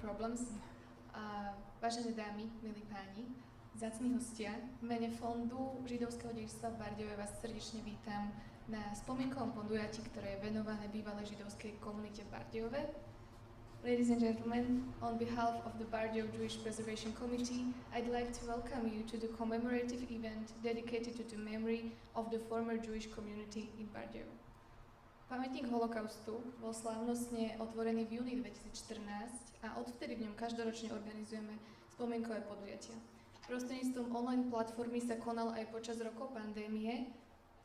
problems. Vážené dámy, milí páni, vzácni hostia, v mene Fondu židovského dedičstva v Bardejove vás srdečne vítam na spomienkovom podujatí, ktoré je venované bývalej židovskej komunite v Bardejove. Ladies and gentlemen, on behalf of the Bardejov Jewish Preservation Committee, I'd like to welcome you to the commemorative event dedicated to the memory of the former Jewish community in Bardejov. Pamätník holokaustu bol slávnostne otvorený v júni 2014 a odvtedy v ňom každoročne organizujeme spomienkové podujatia. Prostredníctvom online platformy sa konal aj počas rokov pandémie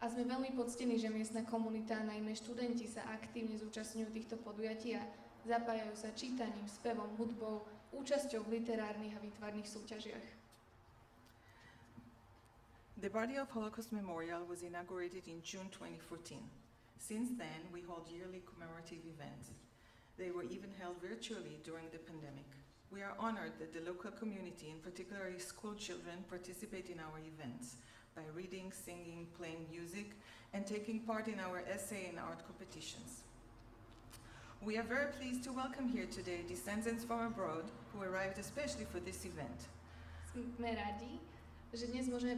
a sme veľmi poctení, že miestna komunita, najmä študenti, sa aktívne zúčastňujú týchto podujatí a zapájajú sa čítaním, spevom, hudbou, účasťou v literárnych a výtvarných súťažiach. The Bardejov Holocaust Memorial was inaugurated in June 2014. Since then, we hold yearly commemorative events. They were even held virtually during the pandemic. We are honored that the local community, and particularly school children, participate in our events by reading, singing, playing music, and taking part in our essay and art competitions. We are very pleased to welcome here today descendants from abroad who arrived especially for this event. Sme radi, že dnes môžeme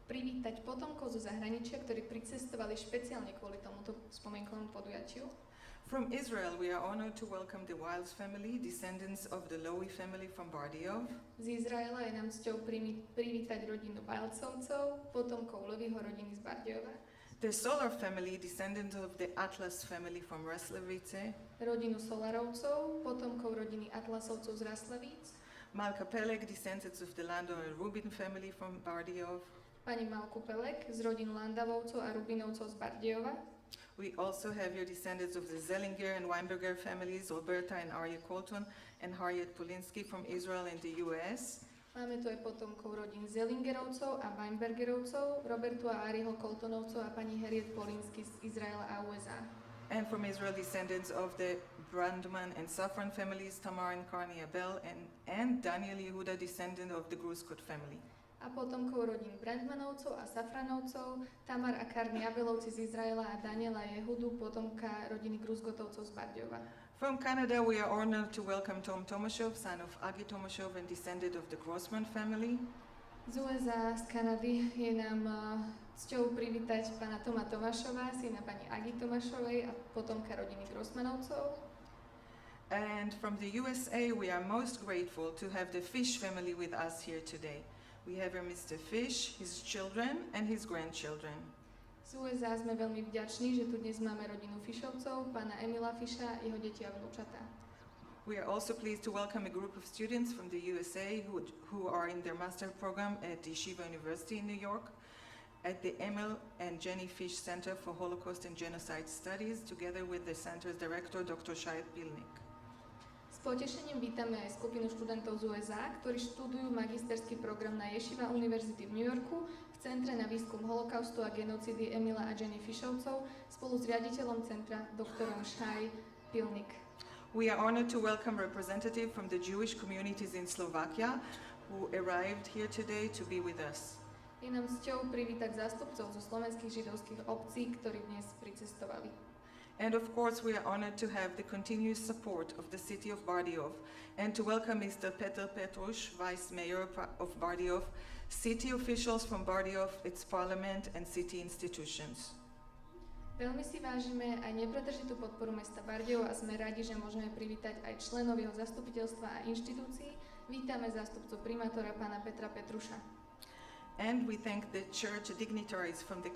privítať potomkov zo zahraničia, ktorí pricestovali špeciálne kvôli tomuto spomienkovému podujatiu. From Israel, we are honored to welcome the Wiles family, descendants of the Lowy family from Bardejov. Z Izraela je nám cťou privítať rodinu Wildsovcov, potomkov Lovyho rodiny z Bardejova. The Solar family, descendants of the Atlas family from Raslevice. Rodinu Solarovcov, potomkov rodiny Atlasovcov z Raslavíc. Malka Pelek, descendants of the Landau and Rubin family from Bardejov. Pani Malku Pelek z rodín Landavovcov a Rubinovcov z Bardejova. We also have your descendants of the Zellinger and Weinberger families, Roberta and Arya Colton and Harriet Polinsky from Israel and the US. Máme tu aj potomkov rodín Zellingerovcov a Weinbergerovcov, Robertu a Ariho Coltonovcov a pani Harriet Polinsky z Izraela a USA. And from Israel, descendants of the Brandman and Safran families, Tamar and Karni Abel, and Daniel Yehuda, descendant of the Gruskot family. A potomkov rodín Brandmanovcov a Safranovcov, Tamar a Karni Abelovci z Izraela a Daniela Jehudu, potomka rodiny Gruzgotovcov z Bardejova. From Canada, we are honored to welcome Tom Tomashov, son of Agi Tomashov and descendant of the Grossman family. Z USA, z Kanady je nám cťou privítať pána Toma Tomášova, syna pani Agi Tomášovej a potomka rodiny Grossmanovcov. And from the USA, we are most grateful to have the Fish family with us here today. We have here Mr. Fish, his children, and his grandchildren. Z USA sme veľmi vďační, že tu dnes máme rodinu Fishovcov, pána Emila Fisha, jeho deti a vnúčatá. We are also pleased to welcome a group of students from the USA who are in their master program at Yeshiva University in New York, at the Emil and Jenny Fish Center for Holocaust and Genocide Studies, together with the center's director, Dr. Shai Pilnik. S potešením vítame aj skupinu študentov z USA, ktorí študujú magisterský program na Yeshiva University v New Yorku v Centre na výskum holokaustu a genocídy Emila a Jenny Fishovcov spolu s riaditeľom centra doktorom Shai Pilnik. We are honored to welcome representatives from the Jewish communities in Slovakia who arrived here today to be with us. Je nám cťou privítať zástupcov zo slovenských židovských obcí, ktorí dnes pricestovali. And of course, we are honored to have the continuous support of the city of Bardejov and to welcome Mr. Petr Petruš, Vice Mayor of Bardejov, city officials from Bardejov, its parliament and city institutions. Veľmi si vážime aj nepretržitú podporu mesta Bardejov a sme radi, že môžeme privítať aj členov jeho zastupiteľstva a inštitúcií. Vítame zástupcu primátora pána Petra Petruša. And we thank the church dignitaries from the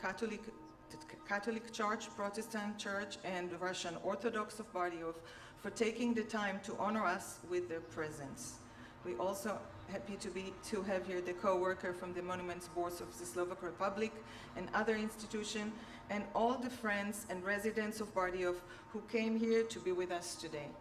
Catholic Church, Protestant Church, and the Russian Orthodox of Bardejov for taking the time to honor us with their presence. We also happy to have here the co-worker from the Monuments Boards of the Slovak Republic and other institutions, and all the friends and residents of Bardejov who came here to be with us today.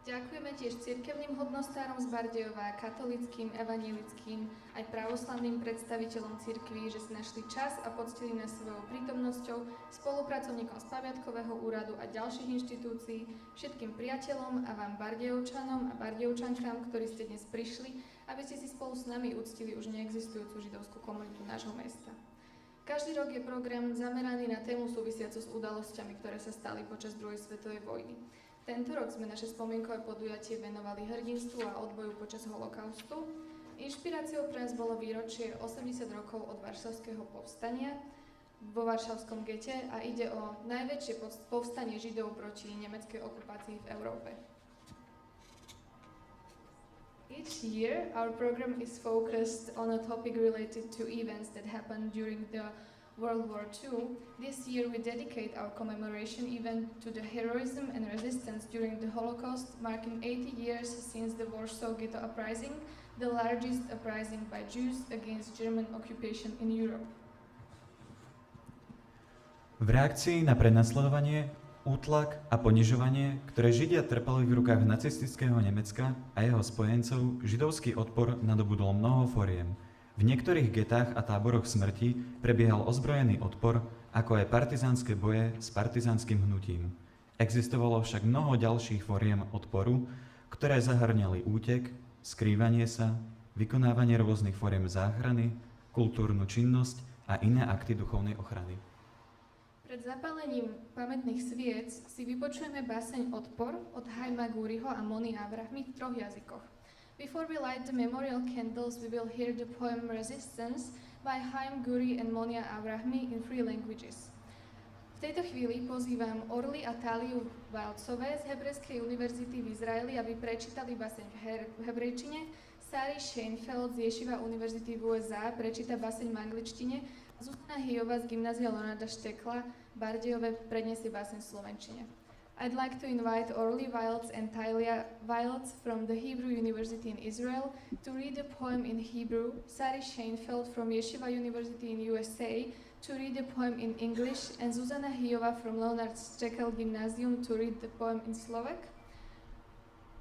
Ďakujeme tiež cirkevným hodnostárom z Bardejova, katolíckym, evanjelickým aj pravoslavným predstaviteľom cirkví, že si našli čas a poctili nás svojou prítomnosťou, spolupracovníkom z pamiatkového úradu a ďalších inštitúcií, všetkým priateľom a vám Bardejovčanom a Bardejovčankám, ktorí ste dnes prišli, aby ste si spolu s nami uctili už neexistujúcu židovskú komunitu nášho mesta. Každý rok je program zameraný na tému súvisiacu s udalosťami, ktoré sa stali počas druhej svetovej vojny. Tento rok sme naše spomienkové podujatie venovali hrdinstvu a odboju počas holokaustu. Inšpiráciou pre nás bolo výročie 80 rokov od Varšavského povstania vo Varšavskom gete a ide o najväčšie povstanie Židov proti nemeckej okupácii v Európe. Each year, our program is focused on a topic related to events that happened during the World War II. This year we dedicate our commemoration event to the heroism and resistance during the Holocaust, marking 80 years since the Warsaw Ghetto Uprising, the largest uprising by Jews against German occupation in Europe. V reakcii na prenasledovanie, útlak a ponižovanie, ktoré Židia trpeli v rukách nacistického Nemecka a jeho spojencov, židovský odpor nadobudol mnoho foriem. V niektorých getách a táboroch smrti prebiehal ozbrojený odpor, ako aj partizánske boje s partizánskym hnutím. Existovalo však mnoho ďalších foriem odporu, ktoré zahrňali útek, skrývanie sa, vykonávanie rôznych foriem záchrany, kultúrnu činnosť a iné akty duchovnej ochrany. Pred zapálením pamätných sviec si vypočujeme báseň Odpor od Haima Guriho a Mony Avrahmy v 3 jazykoch. Before we light the memorial candles, we will hear the poem Resistance by Haim Guri and Monia Avrahmy in 3 languages. V tejto chvíli pozývam Orly a Táliu Valcové z Hebrejskej univerzity v Izraeli, aby prečítali báseň v hebrejčine. Sari Schoenfeld z Ješiva univerzity v USA prečíta báseň v angličtine. Zuzana Hijova z gymnázia Leonarda Štekla Bardejove predniesie báseň v slovenčine. I'd like to invite Orly Wilds and Talia Wilds from the Hebrew University in Israel to read a poem in Hebrew, Sari Schoenfeld from Yeshiva University in USA to read a poem in English, and Zuzana Hijova from Leonard Štekel Gymnasium to read the poem in Slovak.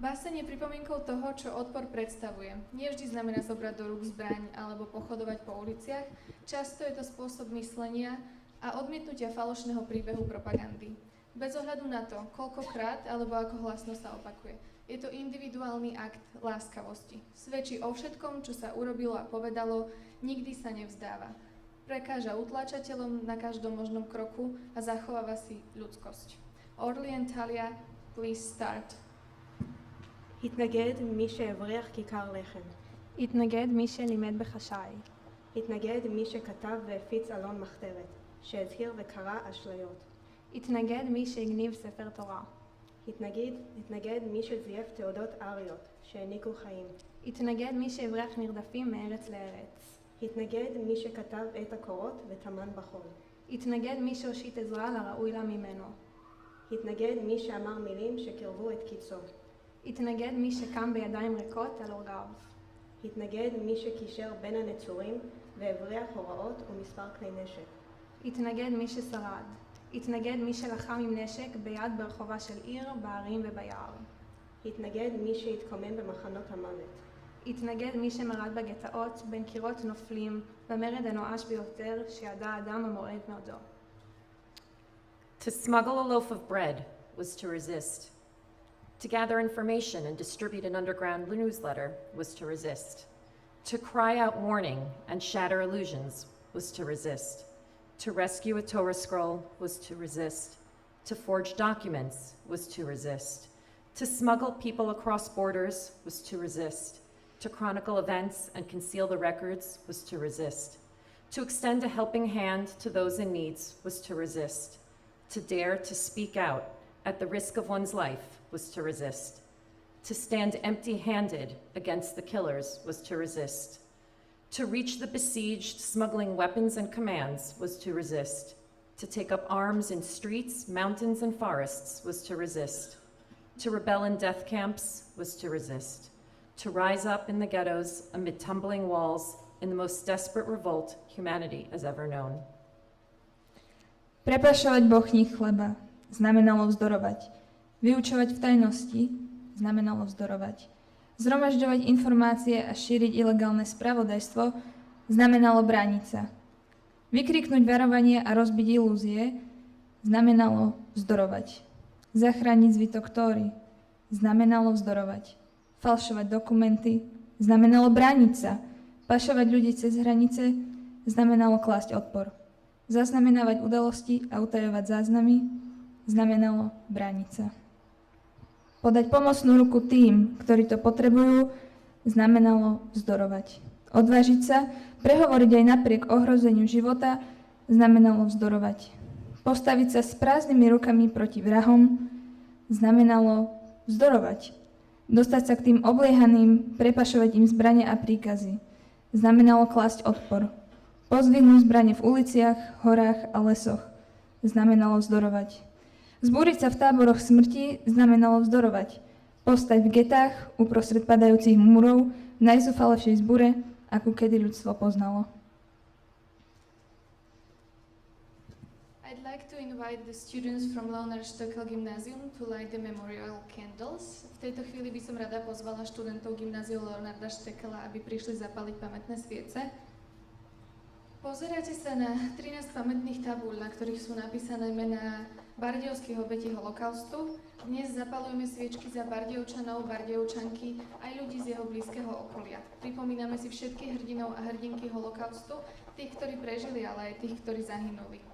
Báseň je pripomienkou toho, čo odpor predstavuje. Nie vždy znamená zobrať do rúk zbraň alebo pochodovať po uliciach. Často je to spôsob myslenia a odmietnutia falošného príbehu propagandy. Bez ohľadu na to, koľkokrát alebo ako hlasno sa opakuje. Je to individuálny akt láskavosti. Svedčí o všetkom, čo sa urobilo a povedalo, nikdy sa nevzdáva. Prekáža utláčateľom na každom možnom kroku a zachováva si ľudskosť. Orly and Talia, please start. התנגד מי שהבריח כיכר לחם. התנגד מי שלימד בחשאי. התנגד מי שכתב והפיץ אלון מחתרת, שהזהיר וקרא אשליות. התנגד מי שהגניב ספר תורה. התנגד מי שזייף תעודות אריות, שהעניקו חיים. התנגד מי שהבריח נרדפים מארץ לארץ. התנגד מי שכתב את הקורות וטמן בחול. התנגד מי שהושיט עזרה לראוי לה ממנו. התנגד מי שאמר מילים שקרבו את קיצו. התנגד מי שקם בידיים ריקות על הוריו. התנגד מי שקישר בין הנצורים והבריח הוראות ומספר כלי נשק. התנגד מי ששרד. התנגד מי שלחם עם נשק ביד ברחובה של עיר, בערים וביער. התנגד מי שהתקומם במחנות המוות. התנגד מי שמרד בגטאות בין קירות נופלים במרד הנואש ביותר שידע אדם המועד מעודו. To smuggle a loaf of bread was to resist. To gather information and distribute an underground newsletter was to resist. To cry out warning and shatter illusions was to resist. To rescue a Torah scroll was to resist. To forge documents was to resist. To smuggle people across borders was to resist. To chronicle events and conceal the records was to resist. To extend a helping hand to those in need was to resist. To dare to speak out at the risk of one's life was to resist. To stand empty-handed against the killers was to resist. To reach the besieged smuggling weapons and commands was to resist. To take up arms in streets, mountains, and forests was to resist. To rebel in death camps was to resist. To rise up in the ghettos amid tumbling walls in the most desperate revolt humanity has ever known. Prepašovať bochník chleba znamenalo vzdorovať. Vyučovať v tajnosti znamenalo vzdorovať. Zhromažďovať informácie a šíriť ilegálne spravodajstvo znamenalo brániť sa. Vykriknúť varovanie a rozbiť ilúzie znamenalo vzdorovať. Zachrániť zvytok Tóry znamenalo vzdorovať. Falšovať dokumenty znamenalo brániť sa. Pašovať ľudí cez hranice znamenalo klásť odpor. Zaznamenávať udalosti a utajovať záznamy znamenalo brániť sa. Podať pomocnú ruku tým, ktorí to potrebujú, znamenalo vzdorovať. Odvážiť sa, prehovoriť aj napriek ohrozeniu života, znamenalo vzdorovať. Postaviť sa s prázdnymi rukami proti vrahom, znamenalo vzdorovať. Dostať sa k tým obliehaným, prepašovať im zbrane a príkazy, znamenalo klásť odpor. Pozdvihnúť zbrane v uliciach, horách a lesoch, znamenalo vzdorovať. Zbúriť sa v táboroch smrti znamenalo vzdorovať. Postať v getách uprostred padajúcich múrov v najzúfalejšej zbure, akú kedy ľudstvo poznalo. I'd like to invite the students from Leonardstokel Gymnasium to light the memorial candles. V tejto chvíli by som rada pozvala študentov gymnáziu Leonarda Štekela, aby prišli zapaliť pamätné sviece. Pozeráte sa na 13 pamätných tabúľ, na ktorých sú napísané mená bardejovských obetí holokaustu. Dnes zapalujeme sviečky za Bardejovčanov, Bardejovčanky aj ľudí z jeho blízkeho okolia. Pripomíname si všetkých hrdinov a hrdinky holokaustu, tých, ktorí prežili, ale aj tých, ktorí zahynuli.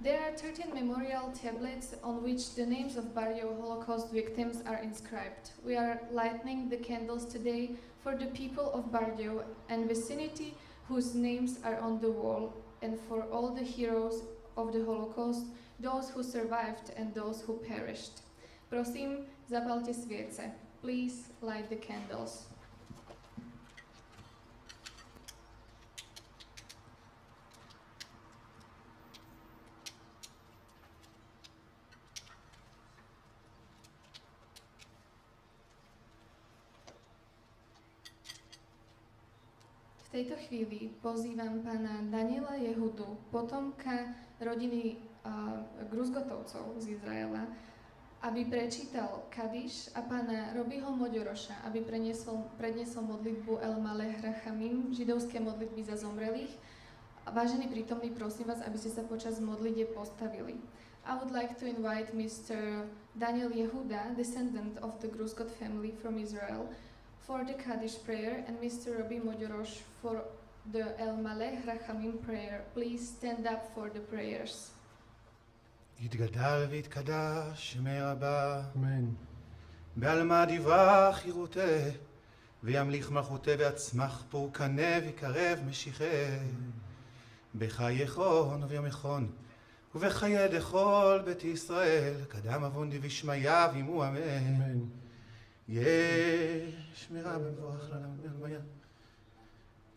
There are 13 memorial tablets on which the names of Bardejov Holocaust victims are inscribed. We are lighting the candles today for the people of Bardejov and vicinity whose names are on the wall, and for all the heroes of the Holocaust, those who survived and those who perished. Prosím, zapalte sviece. Please light the candles. V tejto chvíli pozývam pána Daniela Jehudu, potomka rodiny Gruzgotovcov z Izraela, aby prečítal Kadiš, a pána Robiho Moďoroša, aby predniesol modlitbu El Malech Rachamim, židovské modlitby za zomrelých. Vážení prítomní, prosím vás, aby ste sa počas modlitieb postavili. I would like to invite Mr. Daniel Yehuda, descendant of the Gruzgot family from Israel, for the Kaddish prayer, and Mr. Rabbi Moďoroš for the El Malech Rachamim prayer. Please stand up for the prayers. יתגדל ויתקדש שמי רבה, אמן. בעלמא דיברה חירותה, וימליך מלכותה ויצמח פורקנה ויקרב משיחה. בחייכון וביומכון, ובחיי דכל בית ישראל, קדם אבון דבשמיא וימו אמן. יש מרבה מבורך לעולם ולעולמיה.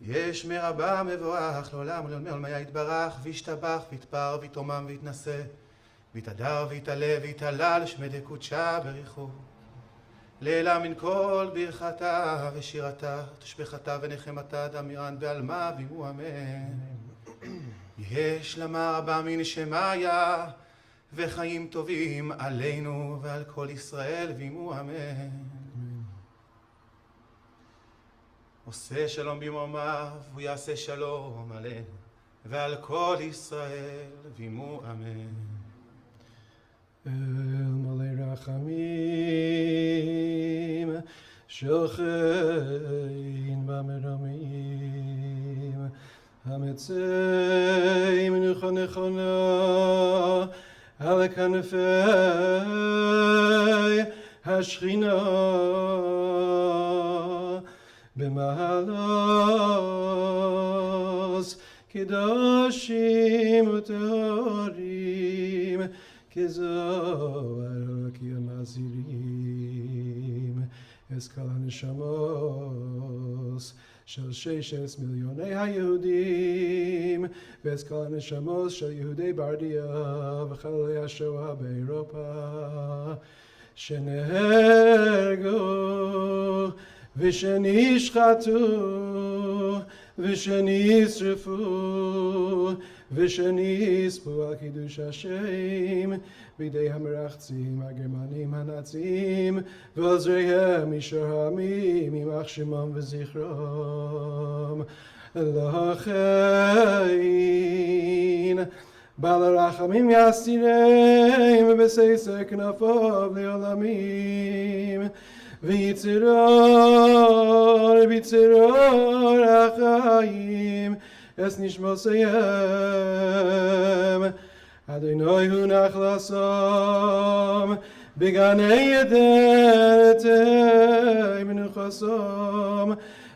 יש מרבה מבורך לעולם ולעולמיה יתברך וישתבח ויתפאר ויתרומם ויתנשא. ויתהדר ויתעלה ויתעלה לשמי קודשה בריחו. לעילה מן כל ברכתה ושירתה, תשבחתה ונחמתה דמירן בעלמה וימו אמן. יש למה רבה מנשמיה וחיים טובים עלינו ועל כל ישראל וימו אמן. עושה שלום במרומיו הוא יעשה שלום עלינו ועל כל ישראל וימו אמן. אל מלא רחמים של חן במרומים המצא מנוחה נכונה על כנפי השכינה במעלוס קדושים וטהורים כזוהר כמזהירים את כל הנשמות של 6 מיליוני היהודים ואת כל הנשמות של יהודי ברדיה וחללי השואה באירופה שנהרגו ושנשחטו ושנשרפו ושנספו על קידוש השם בידי המרחצים הגרמנים הנאצים ועוזריהם משאר העמים יימח שמם וזכרם לכן בעל הרחמים יסתירם ובססר כנפיו לעולמים ויצרור בצרור החיים es nishmosayem Adonai hu nachlasom בגני עדתי מנוחסום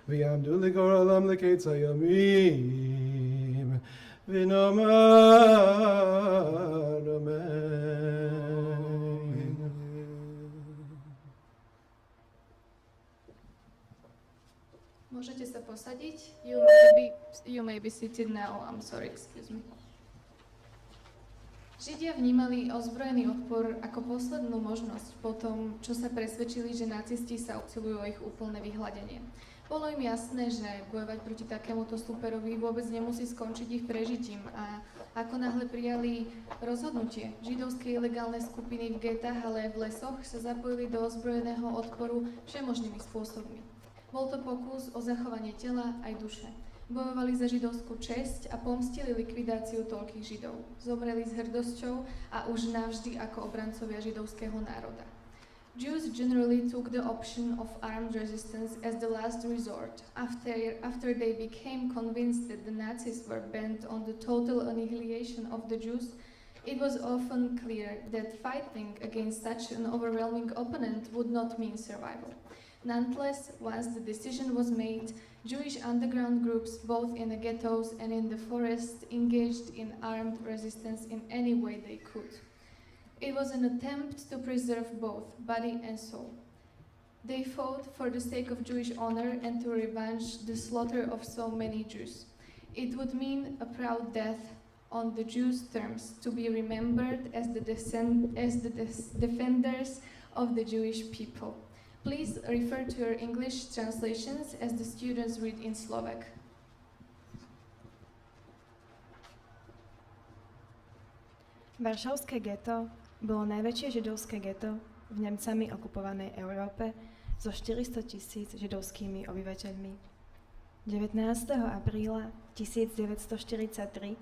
ויעמדו לגורלם לקיץ הימים ונאמר אמן. Môžete sa posadiť. You may be seated now. I'm sorry, excuse me. Židia vnímali ozbrojený odpor ako poslednú možnosť po tom, čo sa presvedčili, že nacisti sa usilujú o ich úplné vyhladenie. Bolo im jasné, že bojovať proti takémuto superovi vôbec nemusí skončiť ich prežitím a ako náhle prijali rozhodnutie, židovské ilegálne skupiny v getách, ale aj v lesoch sa zapojili do ozbrojeného odporu všemožnými spôsobmi. Bol to pokus o zachovanie tela aj duše. Bojovali za židovskú česť a pomstili likvidáciu toľkých Židov. Zomreli s hrdosťou a už navždy ako obrancovia židovského národa. Jews generally took the option of armed resistance as the last resort after they became convinced that the Nazis were bent on the total annihilation of the Jews. It was often clear that fighting against such an overwhelming opponent would not mean survival. Nonetheless, once the decision was made, Jewish underground groups, both in the ghettos and in the forest, engaged in armed resistance in any way they could. It was an attempt to preserve both body and soul. They fought for the sake of Jewish honor and to revenge the slaughter of so many Jews. It would mean a proud death on the Jews' terms, to be remembered as the defenders of the Jewish people. Please refer to your English translations as the students read in Slovak. Varšavské geto bolo najväčšie židovské geto v Nemcami okupovanej Európe so 400 000 židovskými obyvateľmi. 19. apríla 1943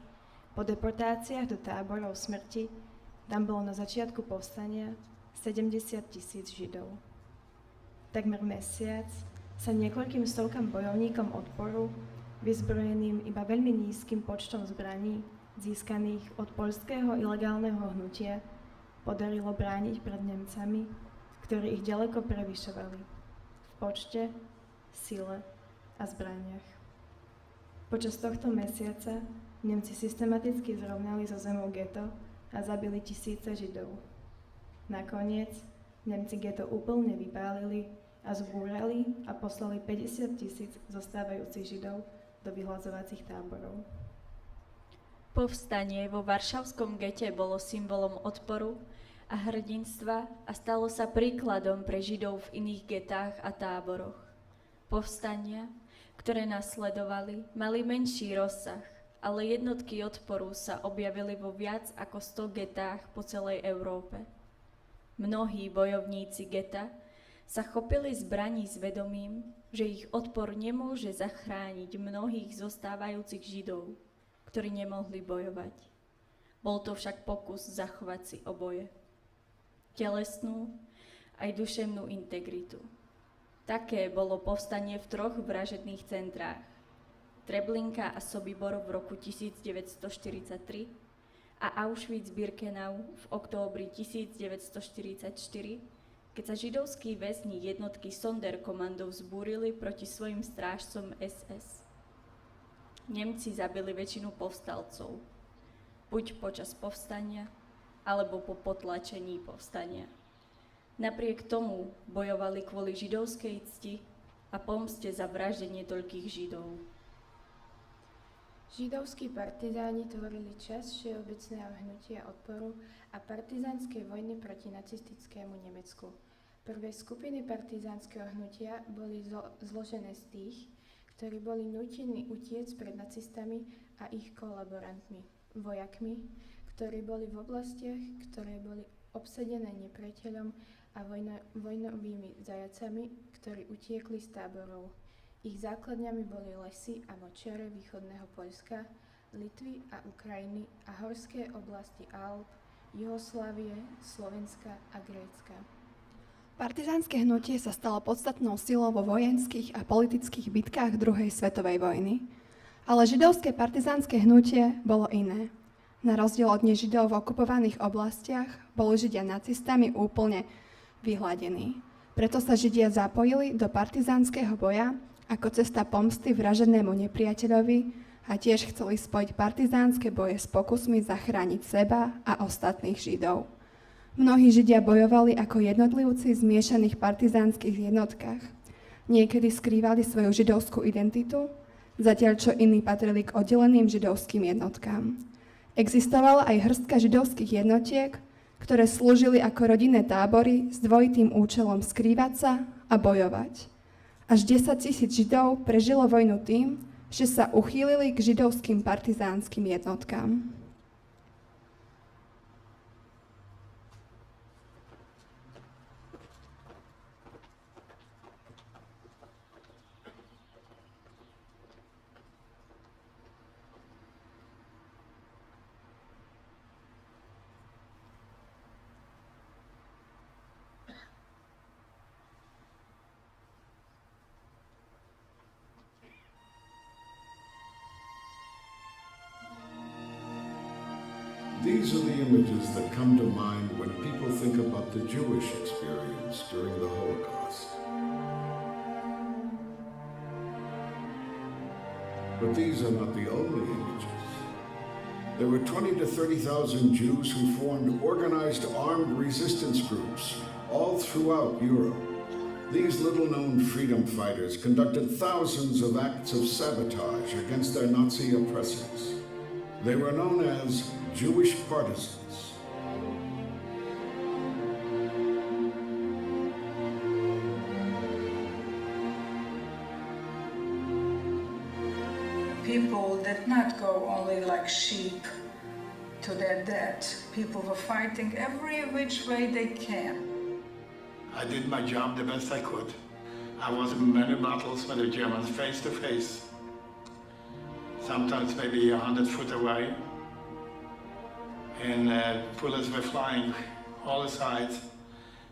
po deportáciách do táborov smrti tam bolo na začiatku povstania 70 000 Židov. Takmer mesiac sa niekoľkým stovkám bojovníkom odporu, vyzbrojeným iba veľmi nízkym počtom zbraní, získaných od poľského ilegálneho hnutia, podarilo brániť pred Nemcami, ktorí ich ďaleko prevyšovali v počte, sile a zbraniach. Počas tohto mesiaca Nemci systematicky zrovnali so zemou geto a zabili tisíce Židov. Nakoniec Nemci geto úplne vypálili a zbúrali a poslali 50 000 zostávajúcich Židov do vyhladzovacích táborov. Povstanie vo varšavskom gete bolo symbolom odporu a hrdinstva a stalo sa príkladom pre Židov v iných getách a táboroch. Povstania, ktoré nasledovali, mali menší rozsah, ale jednotky odporu sa objavili vo viac ako 100 getách po celej Európe. Mnohí bojovníci geta sa chopili zbraní s vedomím, že ich odpor nemôže zachrániť mnohých zostávajúcich Židov, ktorí nemohli bojovať. Bol to však pokus zachovať si oboje. Telesnú aj duševnú integritu. Také bolo povstanie v 3 vražedných centrách. Treblinka a Sobibor v roku 1943 a Auschwitz-Birkenau v októbri 1944, keď sa židovskí väzni jednotky Sonderkommandov zbúrili proti svojim strážcom SS. Nemci zabili väčšinu povstalcov, buď počas povstania, alebo po potlačení povstania. Napriek tomu bojovali kvôli židovskej cti a pomste za vraždenie toľkých Židov. Židovskí partizáni tvorili časť všeobecného hnutia odporu a partizánskej vojny proti nacistickému Nemecku. Prvé skupiny partizánskeho hnutia boli zložené z tých, ktorí boli nútení utiec pred nacistami a ich kolaborantmi, vojakmi, ktorí boli v oblastiach, ktoré boli obsadené nepriateľom a vojnovými zajacami, ktorí utiekli z táborov. Ich základňami boli lesy a močiare východného Poľska, Litvy a Ukrajiny a horské oblasti Alp, Juhoslávie, Slovenska a Grécka. Partizánske hnutie sa stalo podstatnou silou vo vojenských a politických bitkách druhej svetovej vojny, ale židovské partizánske hnutie bolo iné. Na rozdiel od nežidov v okupovaných oblastiach boli Židia nacistami úplne vyhladení. Preto sa Židia zapojili do partizánskeho boja ako cesta pomsty vražednému nepriateľovi a tiež chceli spojiť partizánske boje s pokusmi zachrániť seba a ostatných Židov. Mnohí Židia bojovali ako jednotlivci v zmiešaných partizánskych jednotkách. Niekedy skrývali svoju židovskú identitu, zatiaľ čo iní patrili k oddeleným židovským jednotkám. Existovala aj hrstka židovských jednotiek, ktoré slúžili ako rodinné tábory s dvojitým účelom skrývať sa a bojovať. Až 10 000 Židov prežilo vojnu tým, že sa uchýlili k židovským partizánskym jednotkám. These are the images that come to mind when people think about the Jewish experience during the Holocaust. But these are not the only images. There were 20 to 30,000 Jews who formed organized armed resistance groups all throughout Europe. These little-known freedom fighters conducted thousands of acts of sabotage against their Nazi oppressors. They were known as Jewish partisans. People did not go only like sheep to their death. People were fighting every which way they can. I did my job the best I could. I was in many battles with the Germans face to face. Sometimes maybe 100 foot away. And bullets were flying all the sides.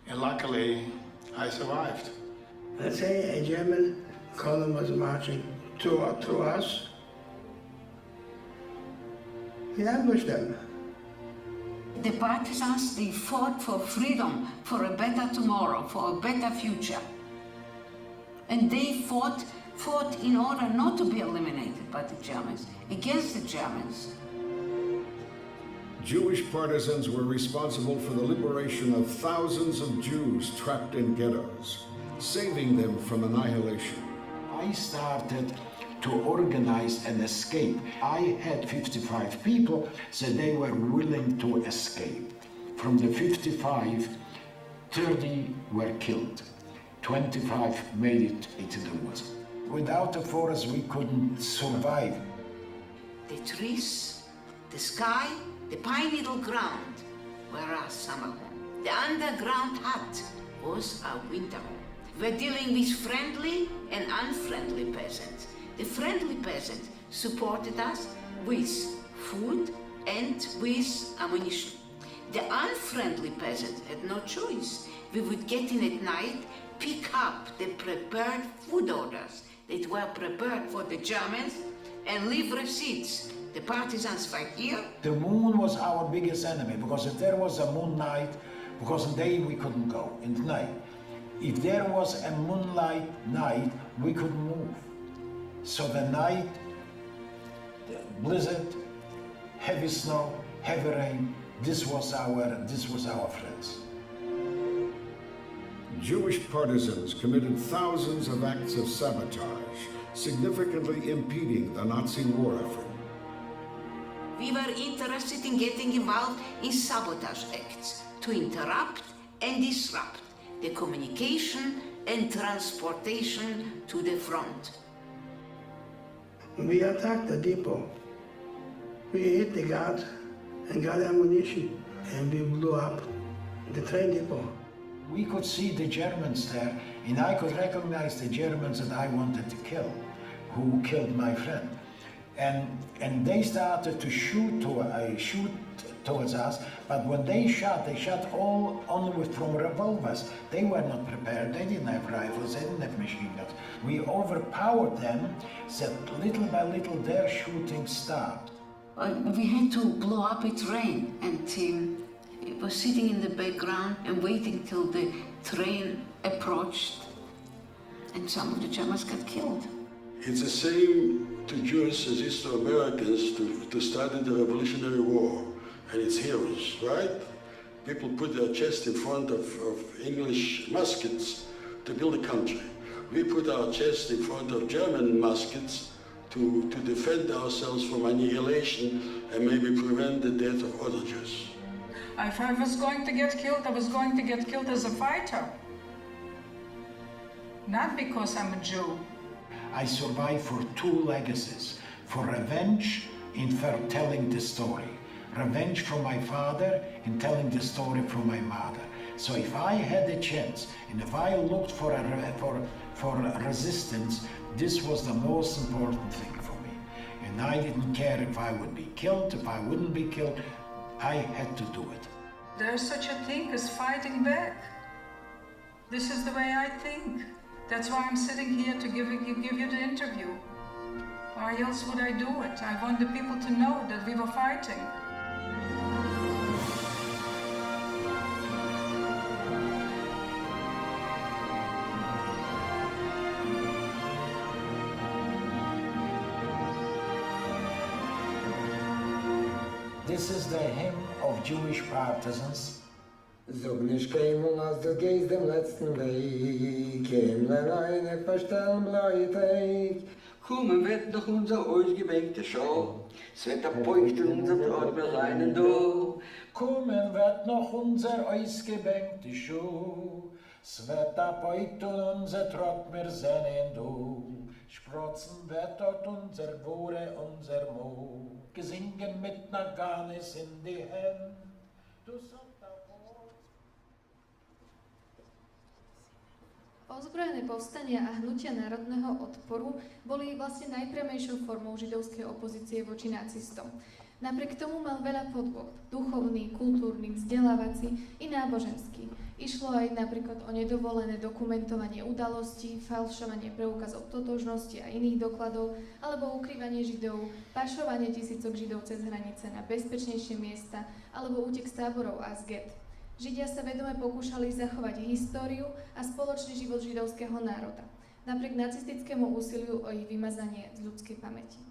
And luckily, I survived. Let's say a German column was marching to us. We ambushed them. The partisans, they fought for freedom, for a better tomorrow, for a better future. And they fought in order not to be eliminated by the Germans, against the Germans. Jewish partisans were responsible for the liberation of thousands of Jews trapped in ghettos, saving them from annihilation. I started to organize an escape. I had 55 people, so they were willing to escape. From the 55, 30 were killed. 25 made it into the woods. Without the forest, we couldn't survive. The trees, the sky, the pine needle ground were our summer home. The underground hut was our winter home. We're dealing with friendly and unfriendly peasants. The friendly peasant supported us with food and with ammunition. The unfriendly peasant had no choice. We would get in at night, pick up the prepared food orders that were prepared for the Germans and leave receipts. The partisans fight here. The moon was our biggest enemy, because if there was a moon night, because in the day we couldn't go, in the night. If there was a moonlight night, we could move. So the night, the blizzard, heavy snow, heavy rain, this was our friends. Jewish partisans committed thousands of acts of sabotage, significantly impeding the Nazi war effort. We were interested in getting involved in sabotage acts to interrupt and disrupt the communication and transportation to the front. We attacked the depot. We hit the guard and got ammunition, and we blew up the train depot. We could see the Germans there, and I could recognize the Germans that I wanted to kill, who killed my friend. And they started to shoot towards us, but when they shot all only from revolvers. They were not prepared, they didn't have rifles, they didn't have machine guns. We overpowered them, so little by little their shooting stopped. We had to blow up a train, and it was sitting in the background and waiting till the train approached, and some of the Germans got killed. It's the same to Jews as it is to Americans to study the Revolutionary War and its heroes, right? People put their chest in front of English muskets to build a country. We put our chest in front of German muskets to defend ourselves from annihilation and maybe prevent the death of other Jews. If I was going to get killed, I was going to get killed as a fighter. Not because I'm a Jew. I survived for two legacies, for revenge and for telling the story. Revenge from my father and telling the story from my mother. So if I had a chance and if I looked for resistance, this was the most important thing for me. And I didn't care if I would be killed, if I wouldn't be killed. I had to do it. There's such a thing as fighting back. This is the way I think. That's why I'm sitting here to give you the interview. Why else would I do it? I want the people to know that we were fighting. This is the hymn of Jewish partisans. Sog nicht keim und als du gehst dem letzten Weg, keim lein eine verstellen bleitig. Kommen wird noch unser ausgebänkte Schau, es wird erbeugt unser Brot mit reinen Do. Kommen wird noch unser ausgebänkte Schuh, es wird erbeugt unser Trott mir seinen Do. Sprotzen wird dort unser Gore, unser Mo, gesingen mit Naganis in die Hände. Ozbrojené povstania a hnutia národného odporu boli vlastne najpriamejšou formou židovskej opozície voči nacistom. Napriek tomu mal veľa podôb, duchovný, kultúrny, vzdelávací i náboženský. Išlo aj napríklad o nedovolené dokumentovanie udalostí, falšovanie preukazov totožnosti a iných dokladov, alebo ukrývanie židov, pašovanie tisícok židov cez hranice na bezpečnejšie miesta, alebo útek z táborov a z get. Židia sa vedome pokúšali zachovať históriu a spoločný život židovského národa, napriek nacistickému úsiliu o ich vymazanie z ľudskej pamäti.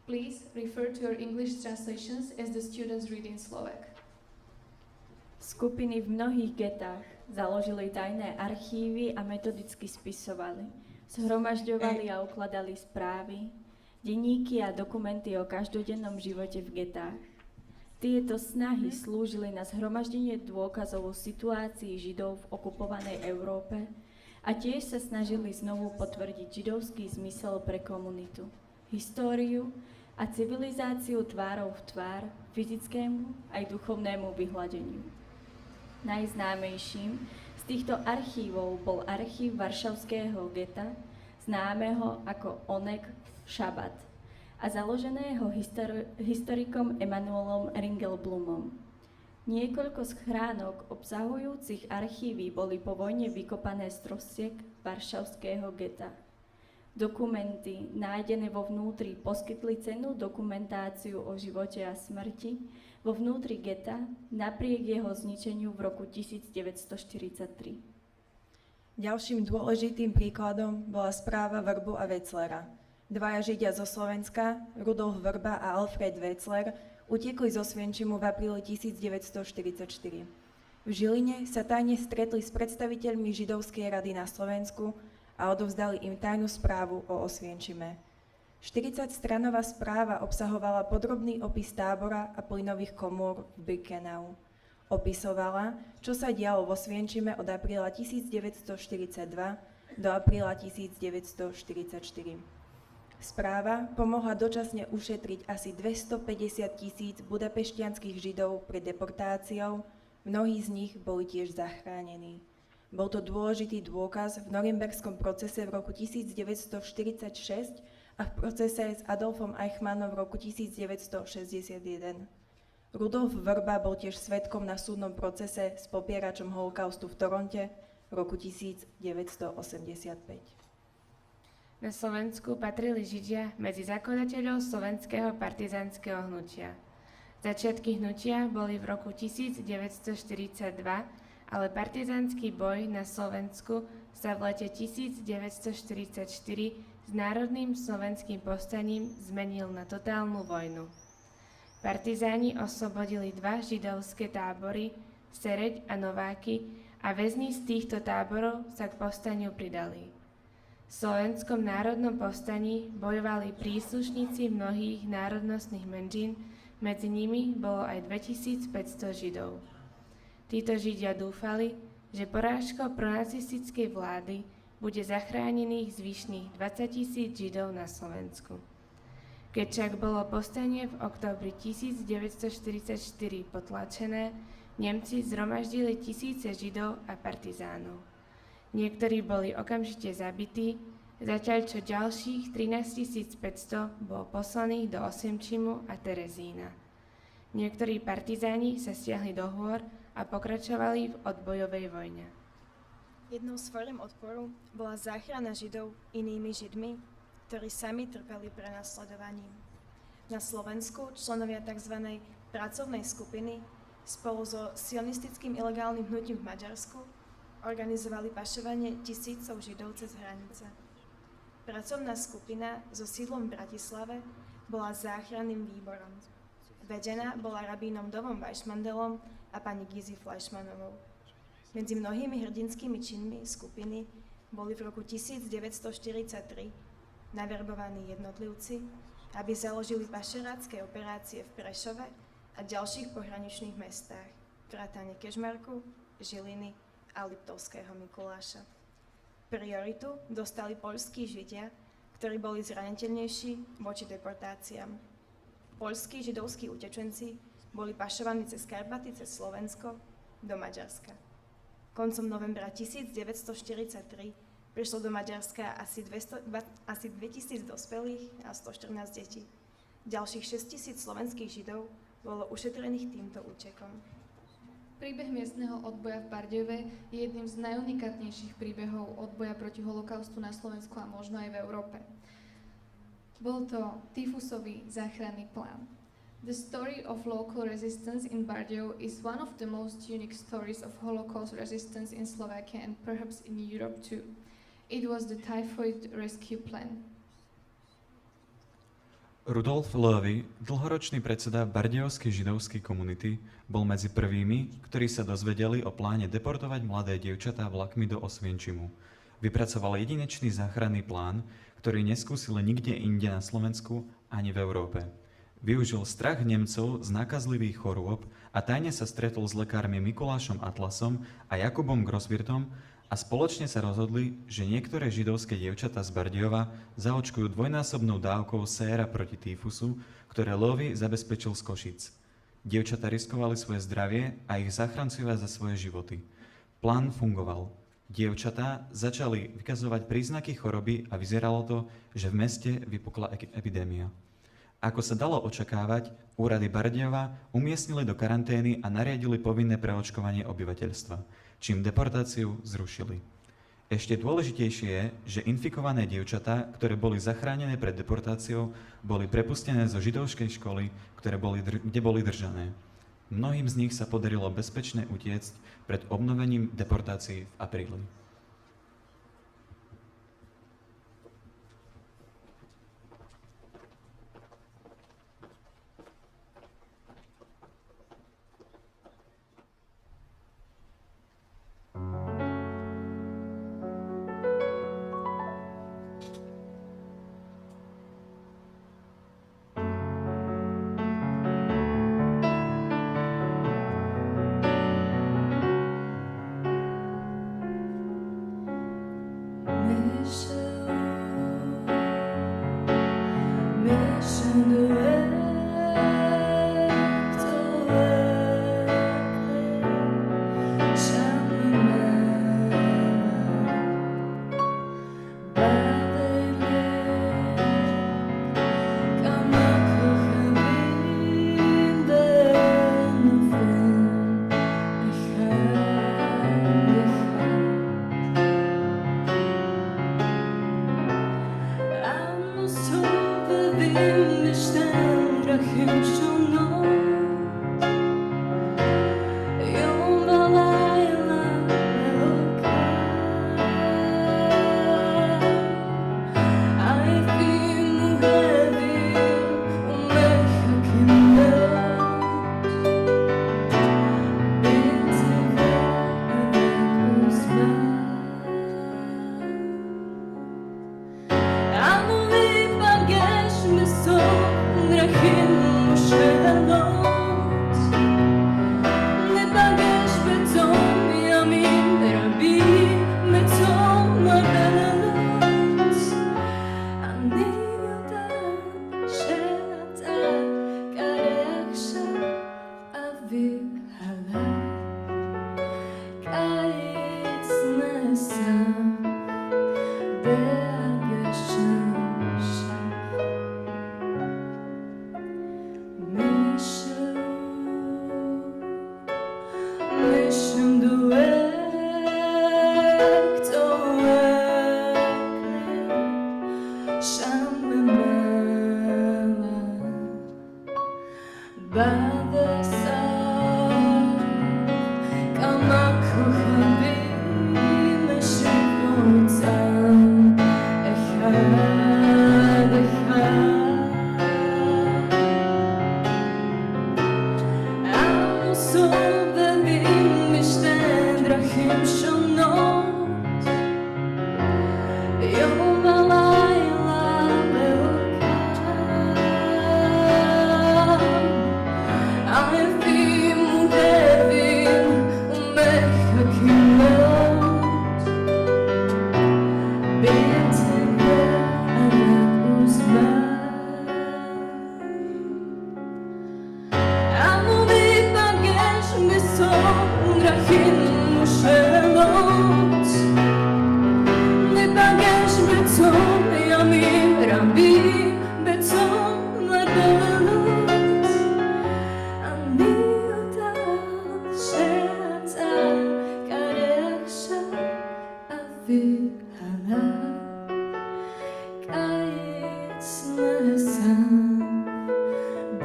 Please refer to your English translations as the students read in Slovak. Skupiny v mnohých getách založili tajné archívy a metodicky spisovali, zhromažďovali a ukladali správy, denníky a dokumenty o každodennom živote v getách. Tieto snahy slúžili na zhromaždenie dôkazov o situácii Židov v okupovanej Európe a tiež sa snažili znovu potvrdiť židovský zmysel pre komunitu, históriu a civilizáciu tvárou v tvár fyzickému aj duchovnému vyhladeniu. Najznámejším z týchto archívov bol archív Varšavského geta, známeho ako Onek Šabat, a založeného historikom Emanuelom Ringelblumom. Niekoľko schránok obsahujúcich archívy boli po vojne vykopané z trosiek Varšavského geta. Dokumenty nájdené vo vnútri poskytli cennú dokumentáciu o živote a smrti vo vnútri geta napriek jeho zničeniu v roku 1943. Ďalším dôležitým príkladom bola správa Vrbu a Wetzlera. Dvaja Židia zo Slovenska, Rudolf Vrba a Alfred Wetzler, utiekli zo Osvienčimu v apríli 1944. V Žiline sa tajne stretli s predstaviteľmi Židovskej rady na Slovensku a odovzdali im tajnú správu o Osvienčime. 40-stranová správa obsahovala podrobný opis tábora a plynových komôr v Birkenau. Opisovala, čo sa dialo vo Osvienčime od apríla 1942 do apríla 1944. Správa pomohla dočasne ušetriť asi 250 000 budapešťanských Židov pred deportáciou, mnohí z nich boli tiež zachránení. Bol to dôležitý dôkaz v norimberskom procese v roku 1946 a v procese s Adolfom Eichmannom v roku 1961. Rudolf Vrba bol tiež svedkom na súdnom procese s popieračom holokaustu v Toronte v roku 1985. Na Slovensku patrili Židia medzi zakladateľov slovenského partizánskeho hnutia. Začiatky hnutia boli v roku 1942, ale partizánsky boj na Slovensku sa v lete 1944 s národným slovenským povstaním zmenil na totálnu vojnu. Partizáni oslobodili 2 židovské tábory, Sereď a Nováky, a väzni z týchto táborov sa k povstaniu pridali. V Slovenskom národnom povstaní bojovali príslušníci mnohých národnostných menšín, medzi nimi bolo aj 2500 Židov. Títo Židia dúfali, že porážkou pronacistickej vlády bude zachránených zvyšných 20 000 Židov na Slovensku. Keď však bolo povstanie v októbri 1944 potlačené, Nemci zhromaždili tisíce Židov a partizánov. Niektorí boli okamžite zabití, zatiaľ čo ďalších 13 500 bolo poslaných do Osimčimu a Terezína. Niektorí partizáni sa stiahli do hôr a pokračovali v odbojovej vojne. Jednou z foriem odporu bola záchrana Židov inými Židmi, ktorí sami trpeli prenasledovaním. Na Slovensku členovia tzv. Pracovnej skupiny spolu so sionistickým ilegálnym hnutím v Maďarsku organizovali pašovanie tisícov Židov cez hranice. Pracovná skupina so sídlom v Bratislave bola záchranným výborom. Vedená bola rabínom Domom Weissmandelom a pani Gizi Fleischmanovou. Medzi mnohými hrdinskými činmi skupiny boli v roku 1943 naverbovaní jednotlivci, aby založili pašerácke operácie v Prešove a ďalších pohraničných mestách, vrátane Kežmarku, Žiliny a Liptovského Mikuláša. Prioritu dostali poľskí Židia, ktorí boli zraniteľnejší voči deportáciám. Poľskí židovskí utečenci boli pašovaní cez Karpaty, cez Slovensko do Maďarska. Koncom novembra 1943 prišlo do Maďarska asi 2000 dospelých a 114 detí. Ďalších 6000 slovenských Židov bolo ušetrených týmto útekom. Príbeh miestneho odboja v Bardejove je jedným z najunikátnejších príbehov odboja proti holokaustu na Slovensku a možno aj v Európe. Bol to tyfusový záchranný plán. The story of local resistance in Bardejov is one of the most unique stories of Holocaust resistance in Slovakia and perhaps in Europe too. It was the typhoid rescue plan. Rudolf Löwy, dlhoročný predseda bardejovskej židovskej komunity, bol medzi prvými, ktorí sa dozvedeli o pláne deportovať mladé dievčatá vlakmi do Osvienčimu. Vypracoval jedinečný záchranný plán, ktorý neskúsili nikde inde na Slovensku ani v Európe. Využil strach Nemcov z nákazlivých chorôb a tajne sa stretol s lekármi Mikulášom Atlasom a Jakubom Grosvirtom a spoločne sa rozhodli, že niektoré židovské dievčatá z Bardejova zaočkujú dvojnásobnou dávkou séra proti týfusu, ktoré Löwy zabezpečil z Košic. Dievčatá riskovali svoje zdravie a ich záchrancovia za svoje životy. Plán fungoval. Dievčatá začali vykazovať príznaky choroby a vyzeralo to, že v meste vypukla epidémia. Ako sa dalo očakávať, úrady Bardejova umiestnili do karantény a nariadili povinné preočkovanie obyvateľstva, čím deportáciu zrušili. Ešte dôležitejšie je, že infikované dievčatá, ktoré boli zachránené pred deportáciou, boli prepustené zo židovskej školy, kde boli držané. Mnohým z nich sa podarilo bezpečne utiecť pred obnovením deportácií v apríli.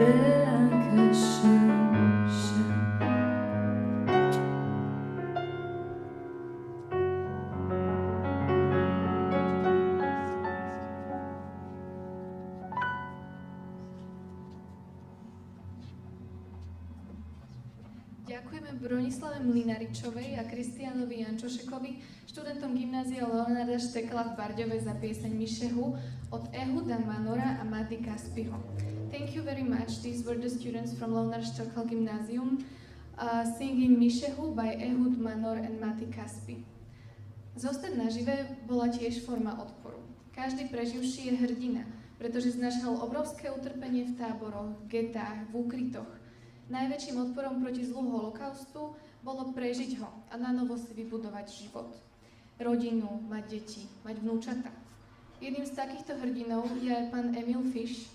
Ďakujeme Bronislave Mlinaričovej a Kristianovi Jančošekovi, študentom gymnázia Leonarda Štekla v Bardejove za pieseň Mišehu od Ehuda Manora a Mady Kaspiho. Thank you very much. These were the students from Leonard Štekla Gymnasium singing Mišehu by Ehud Manor and Mady Kaspi. Zostať nažive bola tiež forma odporu. Každý preživší je hrdina, pretože znašal obrovské utrpenie v táboroch, getách, v úkrytoch. Najväčším odporom proti zlu holokaustu bolo prežiť ho a nanovo si vybudovať život. Rodinu, mať deti, mať vnúčata. Jedným z takýchto hrdinov je aj pán Emil Fish.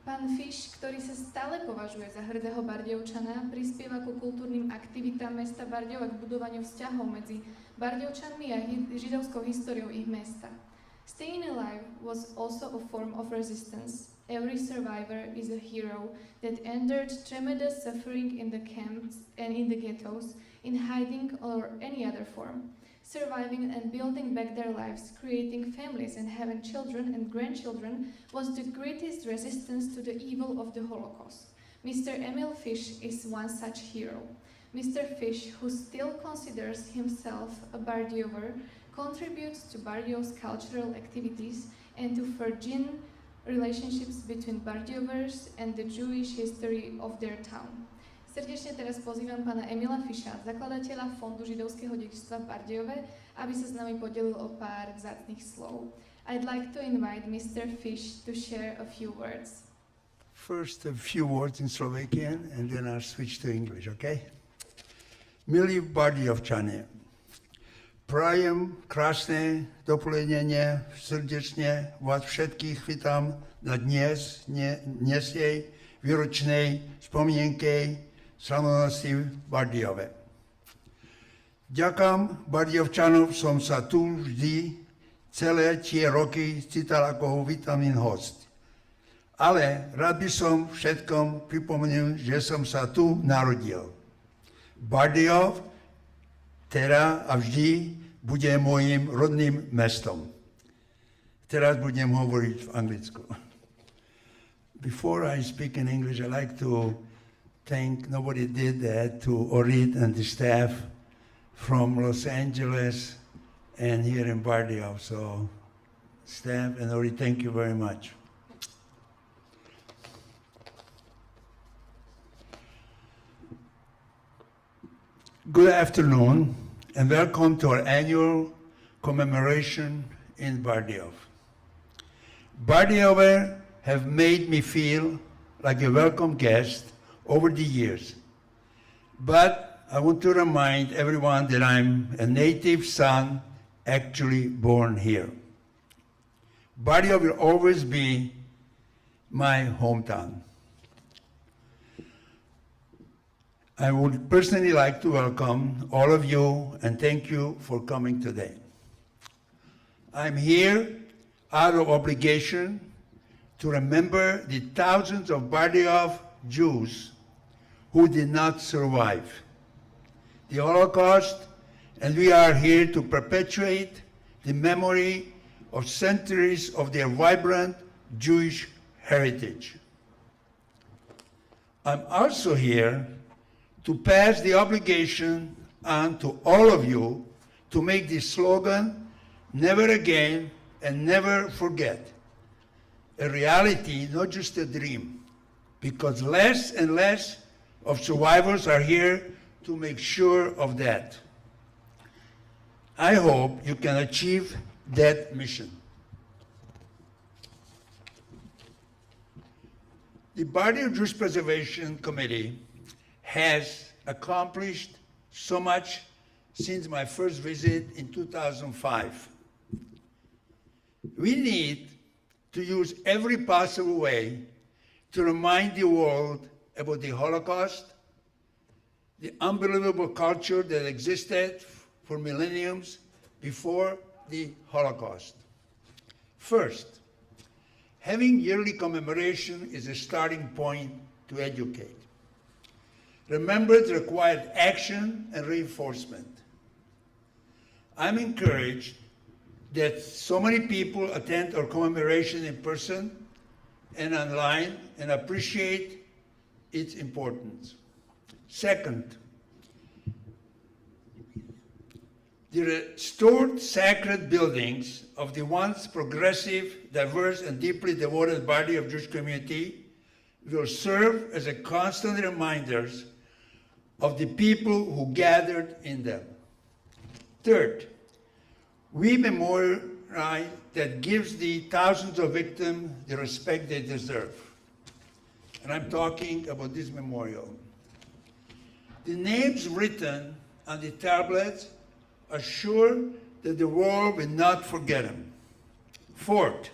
Pán Fish, ktorý sa stále považuje za hrdého Bardejovčana, prispieva ku kultúrnym aktivitám mesta Bardejov a k budovaniu vzťahov medzi Bardejovčanmi a židovskou históriou ich mesta. Staying alive was also a form of resistance. Every survivor is a hero that endured tremendous suffering in the camps and in the ghettos, in hiding or any other form. Surviving and building back their lives, creating families and having children and grandchildren was the greatest resistance to the evil of the Holocaust. Mr. Emil Fish is one such hero. Mr. Fish, who still considers himself a Bardejover, contributes to Bardejov's cultural activities and to forging relationships between Bardejovers and the Jewish history of their town. Srdečne teraz pozývam pána Emila Fisha, zakladateľa Fondu židovského dedičstva v Bardejove, aby sa s nami podelil o pár vzácnych slov. I'd like to invite Mr. Fish to share a few words. First, a few words in Slovakian, and then I'll switch to English, okay? Milí Bardejovčania, prajem krásne dopoledne, srdečne vás všetkých vítam na dnesnej výročnej spomienke slávnosti v Bardejove. Ďakám Bardejovčanov, som sa tu vždy celé tie roky cítal ako vítaný host. Ale rád by som všetkom pripomenul, že som sa tu narodil. Bardejov teraz a vždy bude môjim rodným mestom. Teraz budem hovoriť v anglicku. Before I speak in English, I like to thank, nobody did that, to Orit and the staff from Los Angeles and here in Bardejov. So, staff and Orit, thank you very much. Good afternoon and welcome to our annual commemoration in Bardejov. Bardejover have made me feel like a welcome guest over the years. But I want to remind everyone that I'm a native son actually born here. Bardejov will always be my hometown. I would personally like to welcome all of you and thank you for coming today. I'm here out of obligation to remember the thousands of Bardejov Jews who did not survive the Holocaust, and we are here to perpetuate the memory of centuries of their vibrant Jewish heritage. I'm also here to pass the obligation on to all of you to make the slogan, "Never again and never forget," a reality, not just a dream, because less and less of survivors are here to make sure of that. I hope you can achieve that mission. The Bardejov Jewish Preservation Committee has accomplished so much since my first visit in 2005. We need to use every possible way to remind the world about the Holocaust, the unbelievable culture that existed for millenniums before the Holocaust. First, having yearly commemoration is a starting point to educate. Remember, it required action and reinforcement. I'm encouraged that so many people attend our commemoration in person and online and appreciate its importance. Second, the restored sacred buildings of the once progressive, diverse, and deeply devoted Bardejov Jewish community will serve as a constant reminders of the people who gathered in them. Third, we memorialize that gives the thousands of victims the respect they deserve. And I'm talking about this memorial. The names written on the tablets assure that the world will not forget them. Fourth,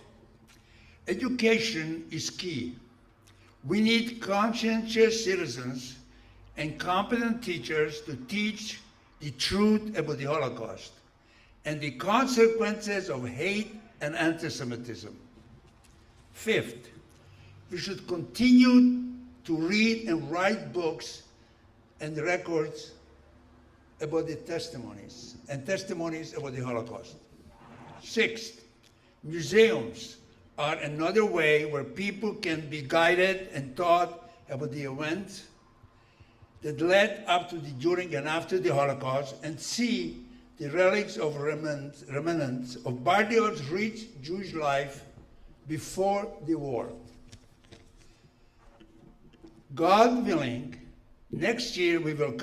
education is key. We need conscientious citizens and competent teachers to teach the truth about the Holocaust and the consequences of hate and anti-Semitism. Fifth, we should continue to read and write books and records about the testimonies about the Holocaust. Sixth, museums are another way where people can be guided and taught about the events that led up to the, during, and after the Holocaust and see the relics of remnants of Bardejov's rich Jewish life before the war. God willing, next year we will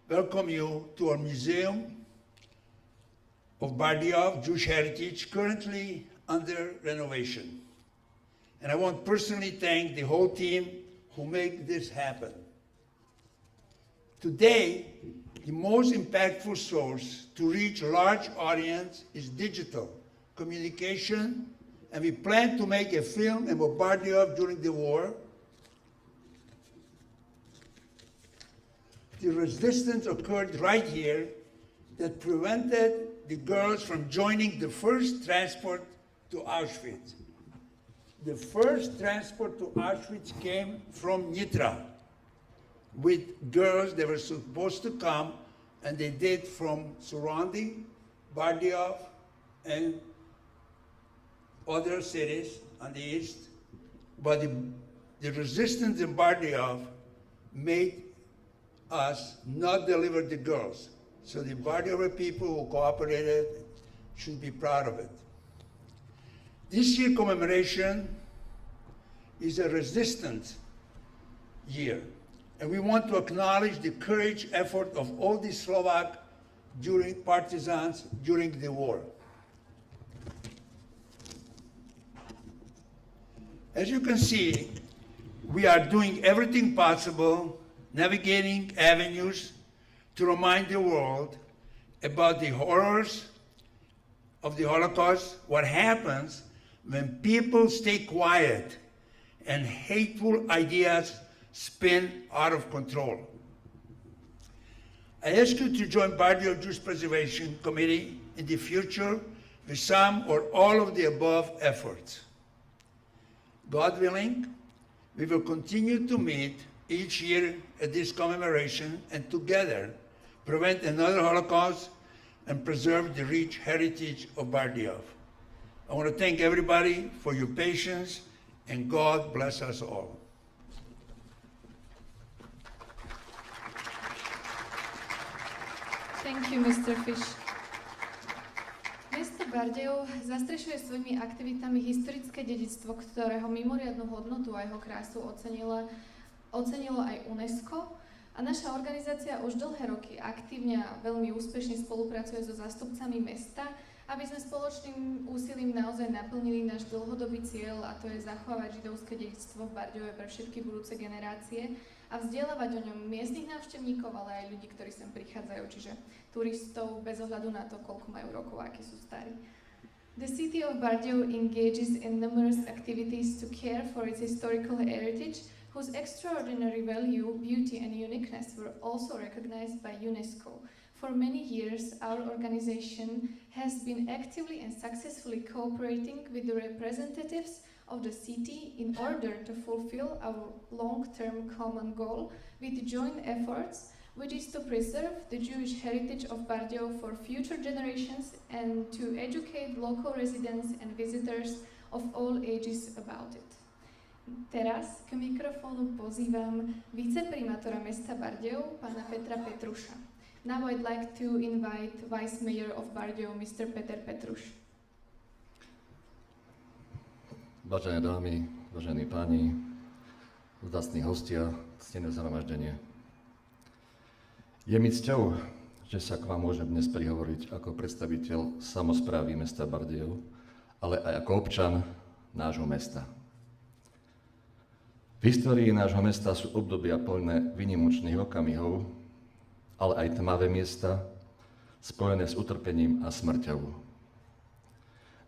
welcome you to our Museum of Bardejov Jewish Heritage, currently under renovation. And I want to personally thank the whole team who made this happen. Today, the most impactful source to reach a large audience is digital communication, and we plan to make a film about Bardejov during the war. The resistance occurred right here that prevented the girls from joining the first transport to Auschwitz. The first transport to Auschwitz came from Nitra with girls that were supposed to come, and they did from surrounding Bardejov and other cities on the east. But the resistance in Bardejov made us not deliver the girls. So the Bardejov people who cooperated should be proud of it. This year commemoration is a resistance year, and we want to acknowledge the courage, effort of all the Slovak partisans during the war. As you can see, we are doing everything possible, navigating avenues to remind the world about the horrors of the Holocaust, what happens when people stay quiet and hateful ideas spin out of control. I ask you to join Bardejov Jewish Preservation Committee in the future with some or all of the above efforts. God willing, we will continue to meet each year at this commemoration and together prevent another Holocaust and preserve the rich heritage of Bardejov. I want to thank everybody for your patience, and God bless us all. Thank you, Mr. Fish. Mesto Bardejov zastrešuje svojimi aktivitami historické dedičstvo, ktorého mimoriadnu hodnotu a jeho krásu ocenilo aj UNESCO. A naša organizácia už dlhé roky aktívne a veľmi úspešne spolupracuje so zástupcami mesta, aby sme spoločným úsilím naozaj naplnili náš dlhodobý cieľ, a to je zachovať židovské dedičstvo v Bardejove pre všetky budúce generácie a vzdelávať o ňom miestnych návštevníkov, ale aj ľudí, ktorí sem prichádzajú, čiže turistov bez ohľadu na to, koľko majú rokov a akí sú starí. The city of Bardejov engages in numerous activities to care for its historical heritage, whose extraordinary value, beauty and uniqueness were also recognized by UNESCO. For many years, our organization has been actively and successfully cooperating with the representatives of the city in order to fulfill our long-term common goal with joint efforts, which is to preserve the Jewish heritage of Bardejov for future generations and to educate local residents and visitors of all ages about it. Teraz k mikrofónu pozývam viceprimátora mesta Bardejov, pána Petra Petruša. Now I'd like to invite Vice Mayor of Bardejov, Mr. Peter Petruš. Vážené dámy, vážení páni, vzácni hostia, ctené zhromaždenie. Je mi cťou, že sa k vám môžem dnes prihovoriť ako predstaviteľ samosprávy mesta Bardejov, ale aj ako občan nášho mesta. V histórii nášho mesta sú obdobia plné výnimočných okamihov, ale aj tmavé miesta, spojené s utrpením a smrťou.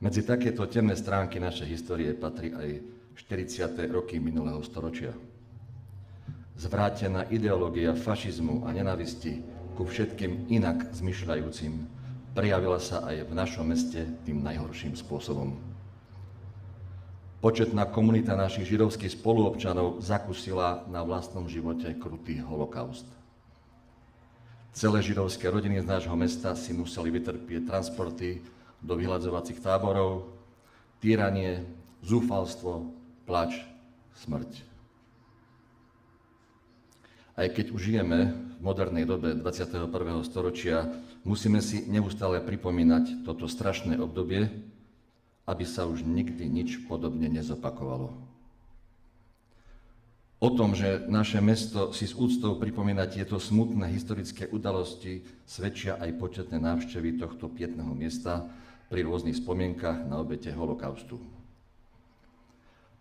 Medzi takéto temné stránky našej histórie patrí aj 40. roky minulého storočia. Zvrátená ideológia fašizmu a nenávisti ku všetkým inak zmyšľajúcim prejavila sa aj v našom meste tým najhorším spôsobom. Početná komunita našich židovských spoluobčanov zakusila na vlastnom živote krutý holokaust. Celé židovské rodiny z nášho mesta si museli vytrpieť transporty do vyhľadzovacích táborov, týranie, zúfalstvo, plač, smrť. Aj keď už žijeme v modernej dobe 21. storočia, musíme si neustále pripomínať toto strašné obdobie, aby sa už nikdy nič podobne nezopakovalo. O tom, že naše mesto si s úctou pripomína tieto smutné historické udalosti, svedčia aj početné návštevy tohto pietného miesta pri rôznych spomienkach na obete holokaustu.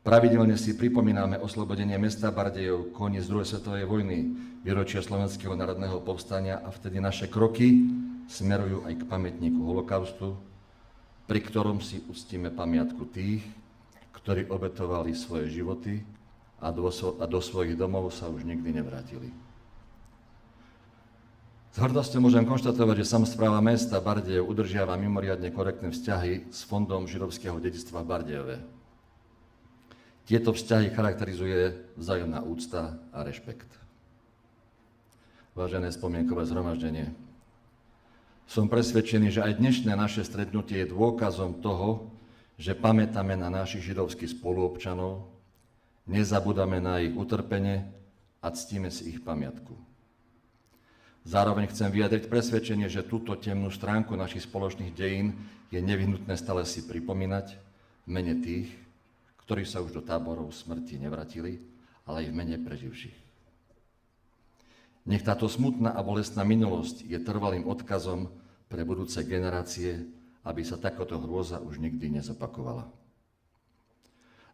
Pravidelne si pripomíname oslobodenie mesta Bardejov, koniec druhej svetovej vojny, výročia Slovenského národného povstania a vtedy naše kroky smerujú aj k pamätníku holokaustu, pri ktorom si uctíme pamiatku tých, ktorí obetovali svoje životy a do svojich domov sa už nikdy nevrátili. S hrdosťou môžem konštatovať, že samospráva mesta Bardejov udržiava mimoriadne korektné vzťahy s Fondom židovského dedičstva v Bardejove. Tieto vzťahy charakterizuje vzájomná úcta a rešpekt. Vážené spomienkové zhromaždenie, som presvedčený, že aj dnešné naše stretnutie je dôkazom toho, že pamätáme na našich židovských spoluobčanov, nezabúdame na ich utrpenie a ctíme si ich pamiatku. Zároveň chcem vyjadriť presvedčenie, že túto temnú stránku našich spoločných dejín je nevyhnutné stále si pripomínať v mene tých, ktorí sa už do táborov smrti nevratili, ale aj v mene preživších. Nech táto smutná a bolestná minulosť je trvalým odkazom pre budúce generácie, aby sa takáto hrôza už nikdy nezopakovala.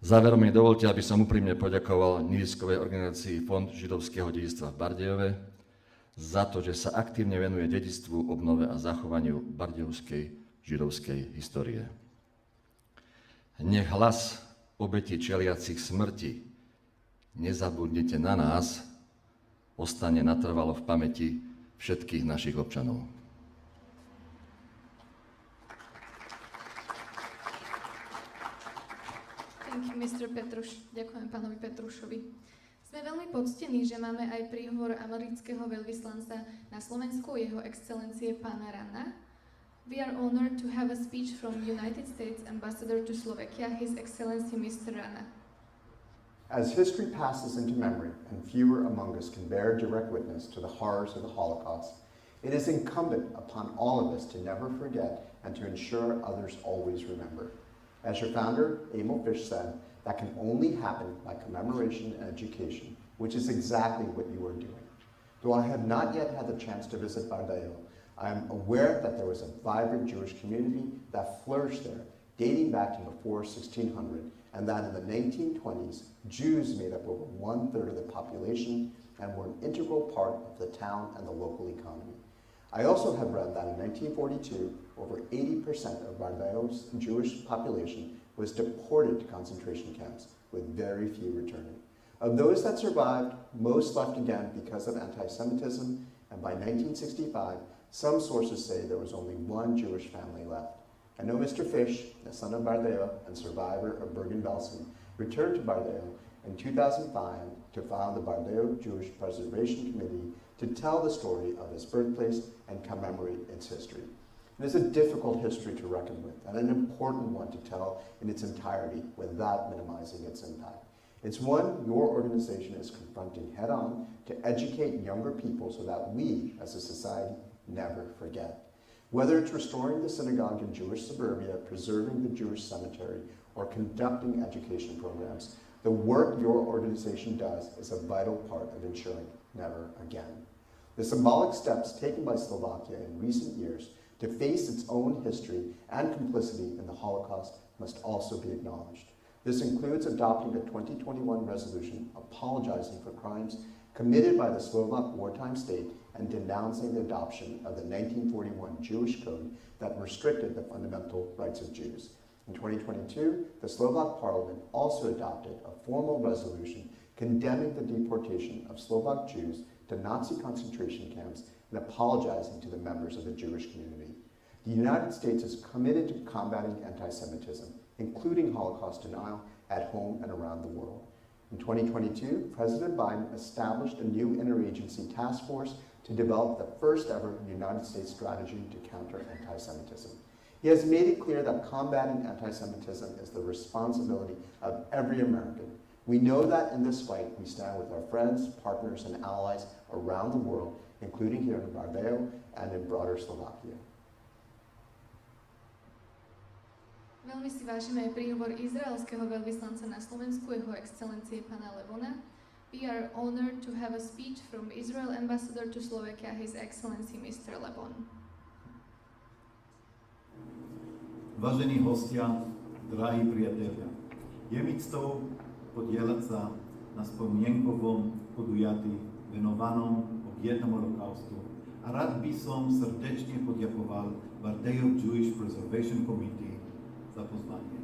Záverom mi dovolte, aby som úprimne poďakoval neziskovej organizácii Fond židovského dedičstva v Bardejove za to, že sa aktívne venuje dedičstvu, obnove a zachovaniu bardejovskej židovskej histórie. Nech hlas obetí čeliacich smrti, nezabudnite na nás, ostane natrvalo v pamäti všetkých našich občanov. Thank you, Mr. Petruš. Ďakujem pánovi Petrušovi. Sme veľmi poctení, že máme aj príhovor amerického veľvyslanca na Slovensku, jeho excelencie pána Rana. We are honored to have a speech from United States Ambassador to Slovakia, His Excellency Mr. Rana. As history passes into memory and fewer among us can bear direct witness to the horrors of the Holocaust, it is incumbent upon all of us to never forget and to ensure others always remember. As your founder, Emil Fish, said, that can only happen by commemoration and education, which is exactly what you are doing. Though I have not yet had the chance to visit Bardejov, I am aware that there was a vibrant Jewish community that flourished there, dating back to before 1600, and that in the 1920s, Jews made up over 1/3 of the population and were an integral part of the town and the local economy. I also have read that in 1942, over 80% of Bardejov's Jewish population was deported to concentration camps, with very few returning. Of those that survived, most left again because of anti-Semitism, and by 1965, some sources say there was only one Jewish family left. I know Mr. Fish, the son of Bardejov and survivor of Bergen-Belsen, returned to Bardejov in 2005 to found the Bardejov Jewish Preservation Committee to tell the story of his birthplace and commemorate its history. It is a difficult history to reckon with and an important one to tell in its entirety without minimizing its impact. It's one your organization is confronting head-on to educate younger people so that we, as a society, never forget. Whether it's restoring the synagogue in Jewish suburbia, preserving the Jewish cemetery, or conducting education programs, the work your organization does is a vital part of ensuring never again. The symbolic steps taken by Slovakia in recent years to face its own history and complicity in the Holocaust must also be acknowledged. This includes adopting a 2021 resolution apologizing for crimes committed by the Slovak wartime state and denouncing the adoption of the 1941 Jewish Code that restricted the fundamental rights of Jews. In 2022, the Slovak parliament also adopted a formal resolution condemning the deportation of Slovak Jews to Nazi concentration camps and apologizing to the members of the Jewish community. The United States is committed to combating anti-Semitism, including Holocaust denial, at home and around the world. In 2022, President Biden established a new interagency task force to develop the first ever United States strategy to counter anti-Semitism. He has made it clear that combating anti-Semitism is the responsibility of every American. We know that in this fight, we stand with our friends, partners, and allies around the world, including here in Bardejov and in broader Slovakia. Veľmi si vážime aj príhovor izraelského veľvyslanca na Slovensku, jeho excelencie pána Levona. We are honored to have a speech from Israel ambassador to Slovakia, His Excellency Mr. Levon. Vážení hostia, drahí priatelia, je mi cťou podieľať sa na spomienkovom podujatí venovanom oběťam holokaustu a rád by som srdečne poďakoval Bardejov Jewish Preservation Committee za pozvanie.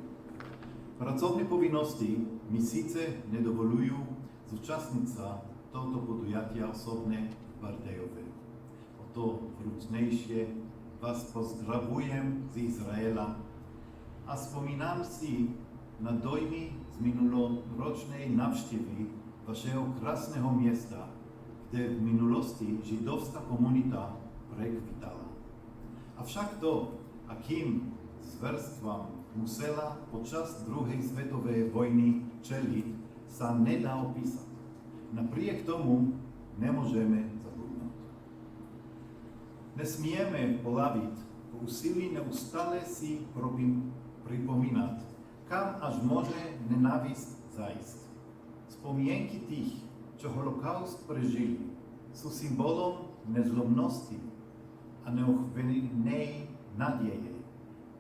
Pracovné povinnosti mi síce nedovolujú zúčastniť sa tohto podujatia osobne v Bardejove. O to vrúcnejšie vás pozdravujem z Izraela a spomínam si na dojmy z minuloročnej návštevy vašeho krásneho miesta, kde v minulosti židovská komunita prekvitala. Avšak to, akým zverstvám musela počas druhej svetovej vojny čeliť, sa nedá opísať. Napriek tomu nemôžeme zabudnúť. Nesmieme polaviť v úsilí neustále si pripomínať, kam až môže nenávisť zájsť. Spomienky tých, čo holokaust prežili, sú symbolom nezlomnosti a neochvenej nádeje.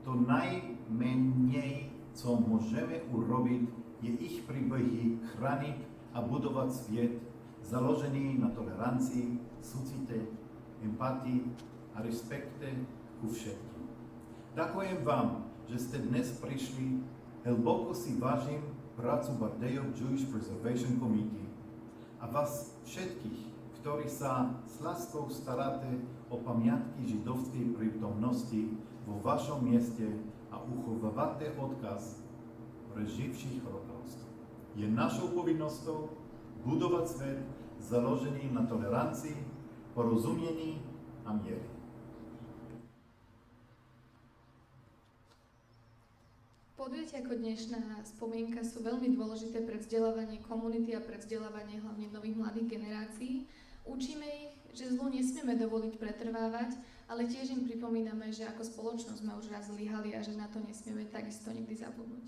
To najmenej, co môžeme urobiť, je ich príbehy chrániť a budovať svet založený na tolerancii, súcite, empatii a respekte ku všetkým. Ďakujem vám, že ste dnes prišli. Hlboko si vážim prácu Bardejov Jewish Preservation Committee a vás všetkých, ktorí sa s láskou staráte o pamiatky židovskej prítomnosti vo vašom mieste a uchovávate odkaz preživších holokaust. Je našou povinnosťou budovať svet založený na tolerancii, porozumení a miery. Podujatia ako dnešná spomienka sú veľmi dôležité pre vzdelávanie komunity a pre vzdelávanie hlavne nových mladých generácií. Učíme ich, že zlu nesmieme dovoliť pretrvávať, ale tiež im pripomíname, že ako spoločnosť sme už raz zlyhali a že na to nesmieme takisto nikdy zabudnúť.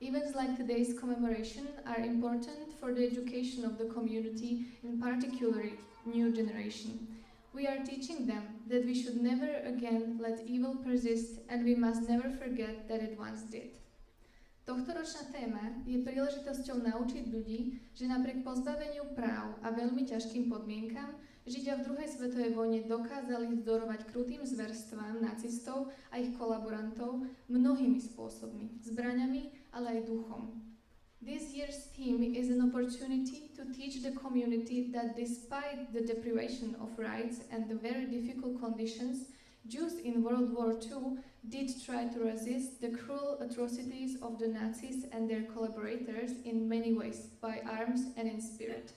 Events like today's commemoration are important for the education of the community, in particular new generation. We are teaching them that we should never again let evil persist and we must never forget that it once did. Tohtoročná téma je príležitosťou naučiť ľudí, že napriek pozbaveniu práv a veľmi ťažkým podmienkam, Židia v druhej svetovej vojne dokázali vzdorovať krutým zverstvám nacistov a ich kolaborantov mnohými spôsobmi, zbraňami, ale aj duchom. This year's theme is an opportunity to teach the community that despite the deprivation of rights and the very difficult conditions, Jews in World War II did try to resist the cruel atrocities of the Nazis and their collaborators in many ways, by arms and in spirit.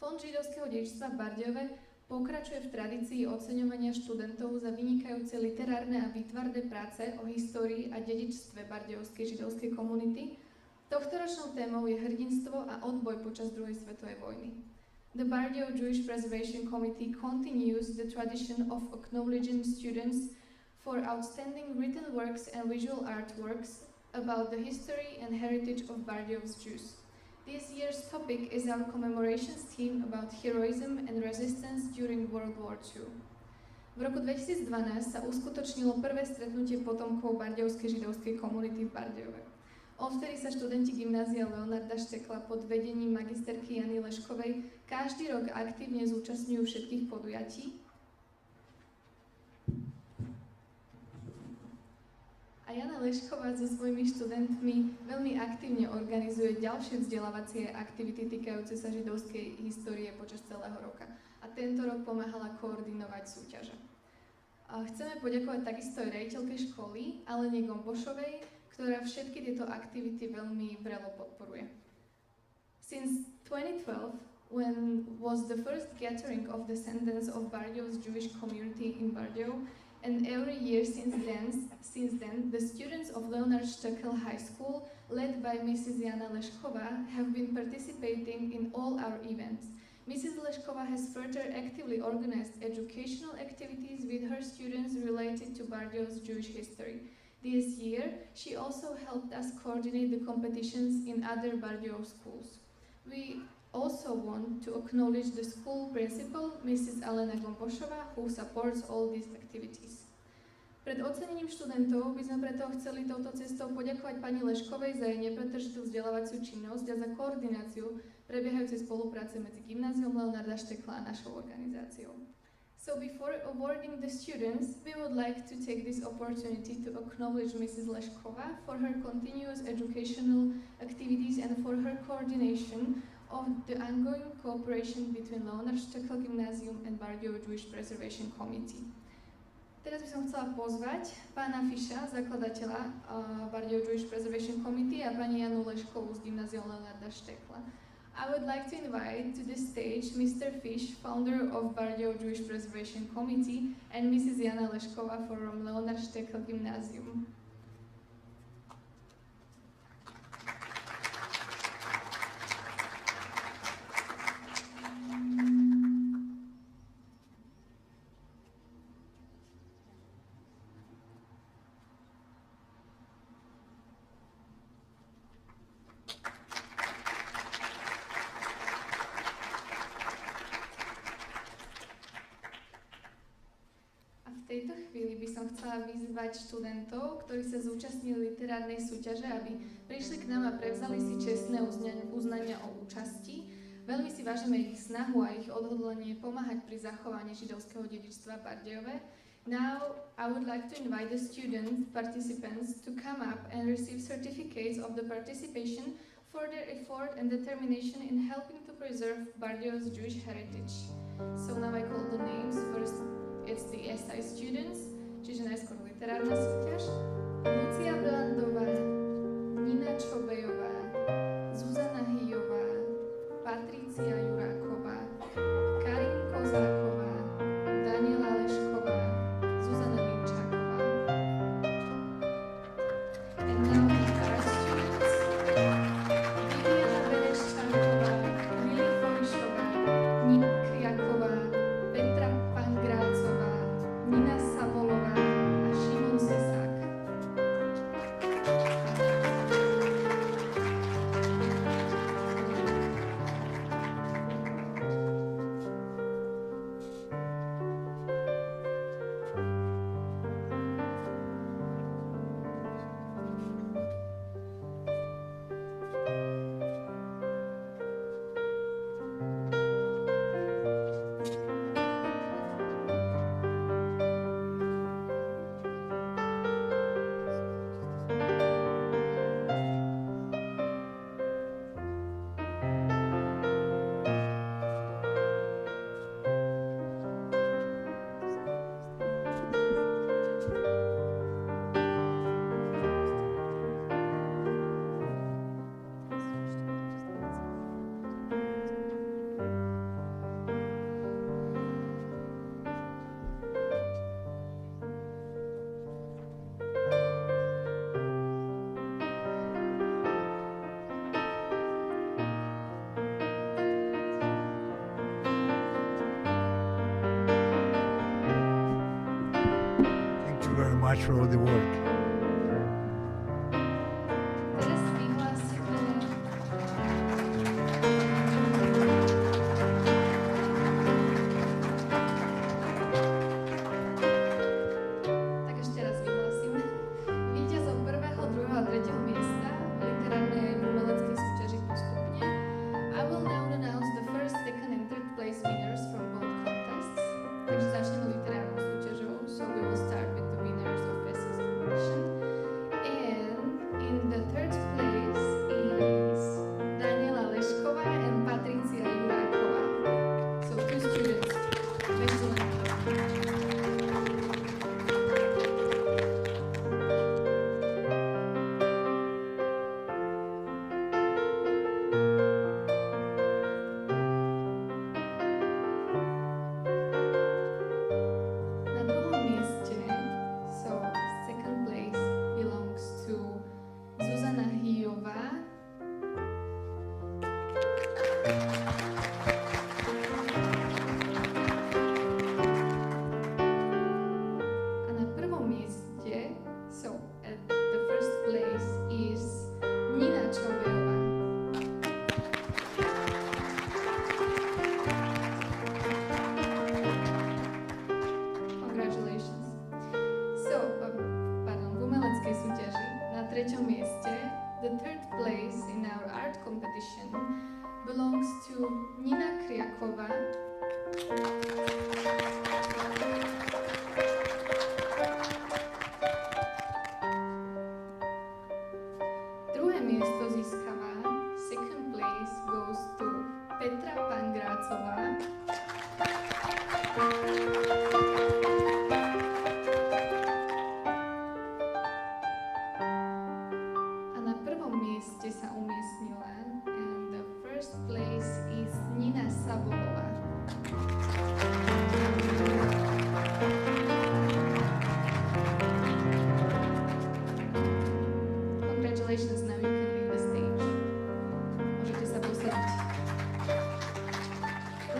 Fond židovského dedičstva v Bardejove pokračuje v tradícii oceňovania študentov za vynikajúce literárne a výtvarné práce o histórii a dedičstve bardejovskej židovskej komunity. Tohtoročnou témou je hrdinstvo a odboj počas druhej svetovej vojny. The Bardejov Jewish Preservation Committee continues the tradition of acknowledging students for outstanding written works and visual artworks about the history and heritage of Bardejov's Jews. This year's topic is our commemorations theme about heroism and resistance during World War II. V roku 2012 sa uskutočnilo prvé stretnutie potomkov bardejovskej židovskej komunity v Bardejove. Odvtedy sa študenti gymnázia Leonarda Štekla pod vedením magisterky Jany Leškovej každý rok aktívne zúčastňujú všetkých podujatí a Jana Lešková so svojimi študentmi veľmi aktívne organizuje ďalšie vzdelávacie aktivity týkajúce sa židovskej histórie počas celého roka. A tento rok pomáhala koordinovať súťaže. A chceme poďakovať takisto aj riaditeľke školy Alene Gombošovej, ktorá všetky tieto aktivity veľmi vrelo podporuje. Since 2012, when was the first gathering of descendants of Bardejov's Jewish community in Bardejov, and every year since then, the students of Leonard Štekel High School, led by Mrs. Jana Leškova, have been participating in all our events. Mrs. Leškova has further actively organized educational activities with her students related to Bardejov's Jewish history. This year, she also helped us coordinate the competitions in other Bardejov schools. We also want to acknowledge the school principal, Mrs. Alena Gombošová, who supports all these activities. Pred ocenením študentov by sme preto chceli touto cestou poďakovať pani Leškovej za jej nepretržitú vzdelávaciu činnosť a za koordináciu prebiehajúcej spolupráce medzi gymnáziom Leonarda Štekla a našou organizáciou. So before awarding the students, we would like to take this opportunity to acknowledge Mrs. Leškova for her continuous educational activities and for her coordination of the ongoing cooperation between Leonard Štekla Gymnasium and Bardejov Jewish Preservation Committee. Teraz by som chcela pozvať pána Fiša, zakladateľa Bardejov Jewish Preservation Committee, a pani Janu Leškovú z gymnázia Leonarda Štekla. I would like to invite to the stage Mr. Fish, founder of Bardejov Jewish Preservation Committee, and Mrs. Jana Leškova from Leonard Štekl Gymnasium. V tejto chvíli by som chcela vyzvať študentov, ktorí sa zúčastnili literárnej súťaže, aby prišli k nám a prevzali si čestné uznania o účasti. Veľmi si vážime ich snahu a ich odhodlanie pomáhať pri zachovaní židovského dedičstva v Bardejove. Now I would like to invite the participants to come up and receive certificates of the participation for their effort and determination in helping to preserve Bardejov's Jewish heritage. So now I call the names. First, it's the SI students, čiže najskôr literárna súťaž. Lucia Blandová, Nina Čobejová, Zuzana Hijová, Patricia Juráková, Karin Kozáková, Daniela Lešková, Zuzana Minčáková. And now our students, Viviana Bereščáková, Lili Folišová, Nika Kriaková, Petra Pangrácová, Nina Savolová a Šimon Sesák. much for the work. Teraz vyhlásime tak ešte raz vyhlasím víťazov 1., 2. a 3. miesta v literárnej umeleckej súťaži postupne. I will now announce the first, second and third place winners from both contests. Takže začneme literárnou súťažou, so we will start with the winners of essays and fiction. And in the third place is Daniela Lešková and Patricia Juráková. So 2 students. Excellent. Na druhom mieste, so second place belongs to Zuzana Hijová. A na prvom mieste, so at the first place is Nina Čovejová. Congratulations. So, pardon, v umeleckej súťaži na 3. mieste, the third place in our art competition belongs to Nina Kriaková. Druhé miesto získava, second place goes to Petra Pangrácová. A na prvom mieste sa umiestnila and the first place is Nina Sabolová. Congratulations, now you can leave the stage. Môžete sa posadiť.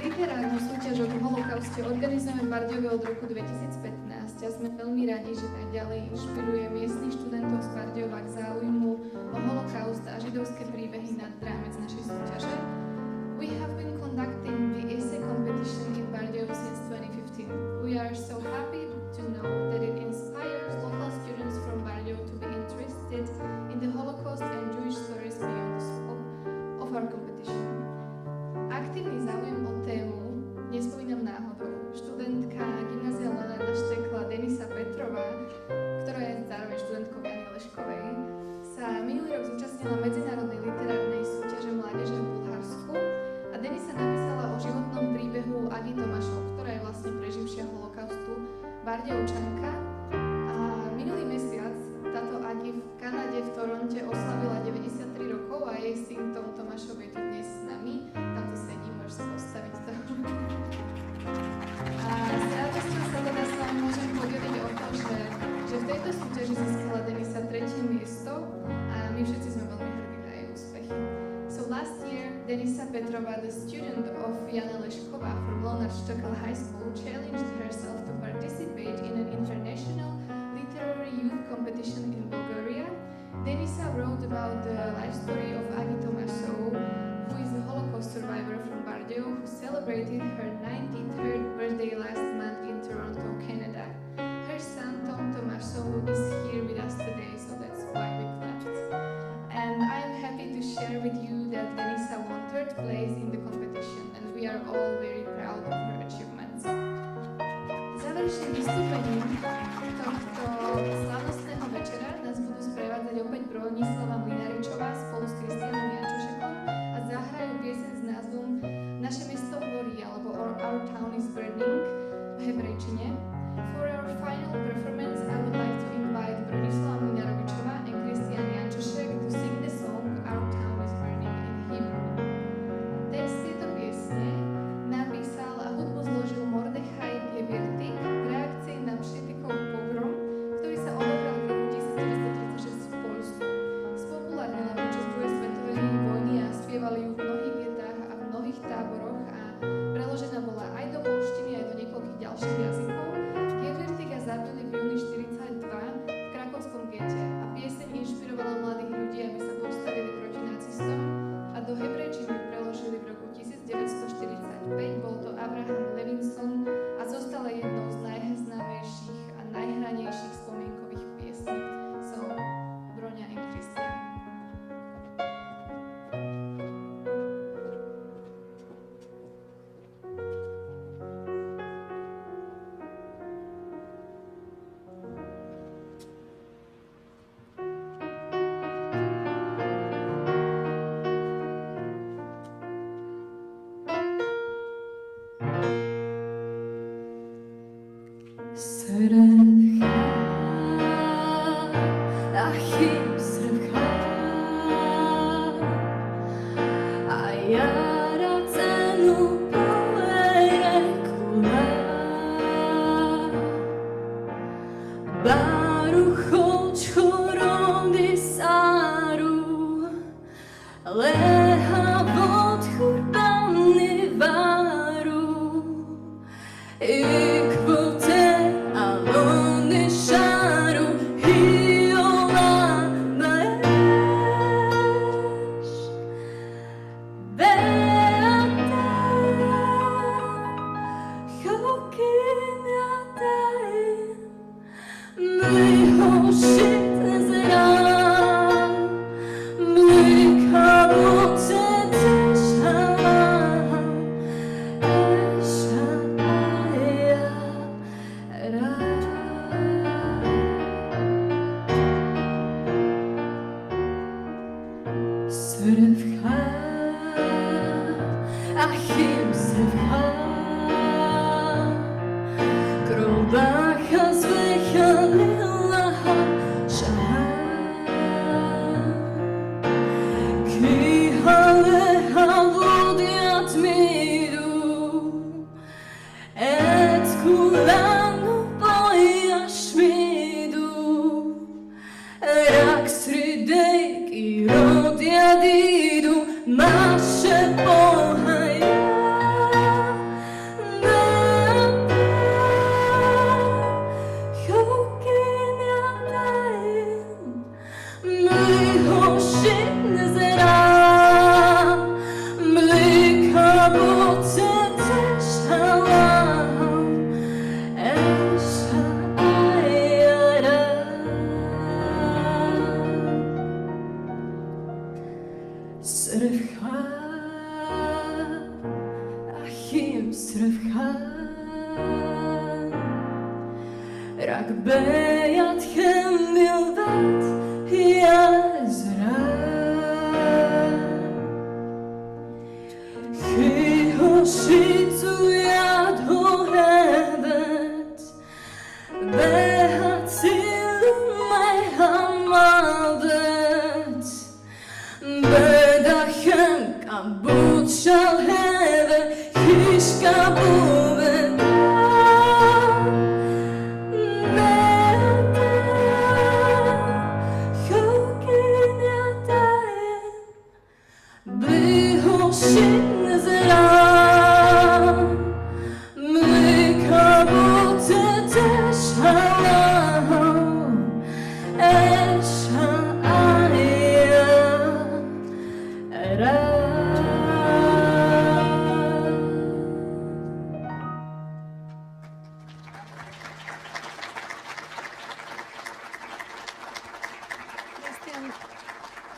Literárnu súťaž o holokauste organizujeme v Bardejove od roku 2015 a sme veľmi radi, že tak ďalej inšpiruje miestnych študentov z Bardejova k záujmu o holokaust a židovské príbehy nad rámec našej súťaže. We have been conducting the essay competition in Bardejov since 2015. We are so happy to know that it inspires local students from Bardejov to be interested in the Holocaust and Jewish stories beyond the scope of our competition. Aktívny záujem o tému nespomínam náhodou. Študentka gymnázia Leonarda Štekla Denisa Petrová, ktorá je zároveň študentkou Jany Leškovej, sa minulý rok zúčastnila medzinárodnej literárnej súťaže mládeže v Bulharsku a Denisa napísala o životnom príbehu Agi Tomášov, ktorá je vlastne preživšia holokaustu Bardejovčanka. A minulý mesiac táto Agi v Kanade v Toronte oslavila 93 rokov a jej syn Tom Tomášov je tu dnes s nami. Tamto sedí, môžeš sa postaviť to. A s radosťou sa teda s vami môžem podeliť o to, že v tejto súťaži získala Denisa 3. miesto a my všetci sme veľmi hrdí na jej úspechy. So last year, Denisa Petrova, the student of Jana Lešková from Leonard Štekla High School, challenged herself to participate in an international literary youth competition in Bulgaria. Denisa wrote about the life story of Agi Tomášov, who is a Holocaust survivor from Bardejov who celebrated her 93rd birthday last month in Toronto, Canada. Her son Tom Tomášov is here with us today, so that's why we clapped. And I'm happy to share with you that Denisa won 3rd place in the competition, and we are all very proud of her achievements. Záverečným vystúpením tohto slavnostného večera nás budú sprevádzať opäť Bronislava Mlynáričová spolu s Kristianom Jančušekom a zahrajú pieseň s názvom Naše mesto horí alebo Our Town is Burning v hebrejčine. For our final performance, I would like to invite Bronislava Mlynáričová Achim srvha, krobácha zvechalila šaha, kihale halodiat midu, et kulanu bojaš midu, rak sridek i rodja didu, naše pohaja. Srvcha, Achim srvcha, rak bejatchem milvat jezra, chihošicu jad ho hebet, behatzil mehamalvet, bedachem kabut shall heaven, hishka buven.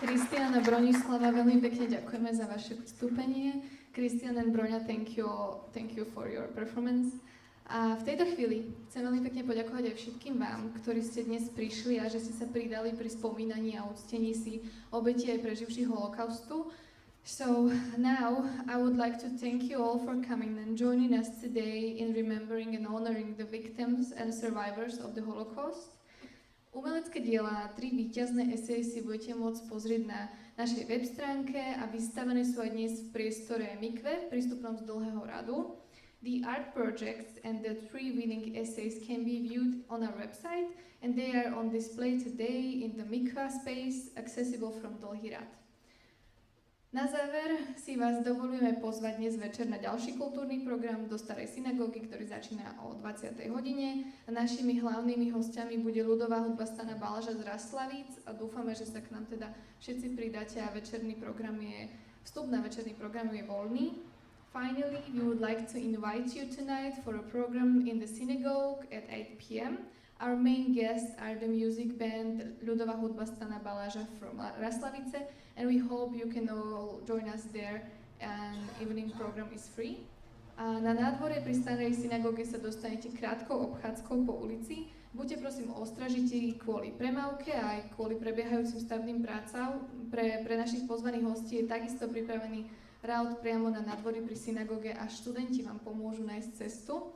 Kristián a Bronislava, veľmi pekne ďakujeme za vaše vystúpenie. Kristián and Broňa, thank you for your performance. A v tejto chvíli chcem veľmi pekne poďakovať aj všetkým vám, ktorí ste dnes prišli a že ste sa pridali pri spomínaní a uctení si obetí aj preživších holokaustu. So now I would like to thank you all for coming and joining us today in remembering and honoring the victims and survivors of the Holocaust. Umelecké diela a 3 víťazné eseje si budete môcť pozrieť na našej web stránke a vystavené sú aj dnes v priestore Mikve, prístupnom z dlhého radu. The art projects and the 3 winning essays can be viewed on our website and they are on display today in the Mikva space accessible from Dlhý rad. Na záver si vás dovolujeme pozvať dnes večer na ďalší kultúrny program do Starej synagógy, ktorý začína o 20. hodine. Našimi hlavnými hostiami bude ľudová hudba Stana Balaža z Raslavíc a dúfame, že sa k nám teda všetci pridáte a vstup na večerný program je voľný. Finally, we would like to invite you tonight for a program in the synagogue at 8 p.m. Our main guests are the music band Ľudová hudba Stana Balaža from Raslavice, and we hope you can all join us there, and evening program is free. A na nádvorie pri Starej synagóge sa dostanete krátkou obchádzkou po ulici. Buďte prosím ostražití kvôli premávke a aj kvôli prebiehajúcim stavebným prácam. Pre našich pozvaných hostí je takisto pripravený route priamo na nádvorí pri synagóge a študenti vám pomôžu nájsť cestu.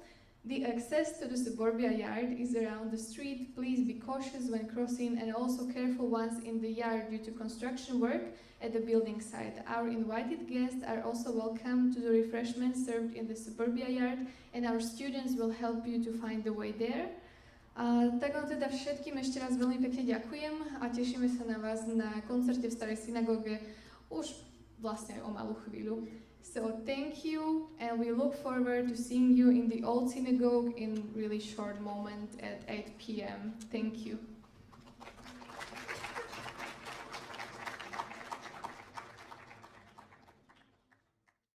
The access to the suburbia yard is around the street. Please be cautious when crossing and also careful once in the yard due to construction work at the building site. Our invited guests are also welcome to the refreshments served in the suburbia yard and our students will help you to find the way there. Tak vám teda všetkým ešte raz veľmi pekne ďakujem a tešíme sa na vás na koncerte v Starej synagóge už vlastne aj o malú chvíľu. So thank you, and we look forward to seeing you in the old synagogue in really short moment at 8 p.m. Thank you.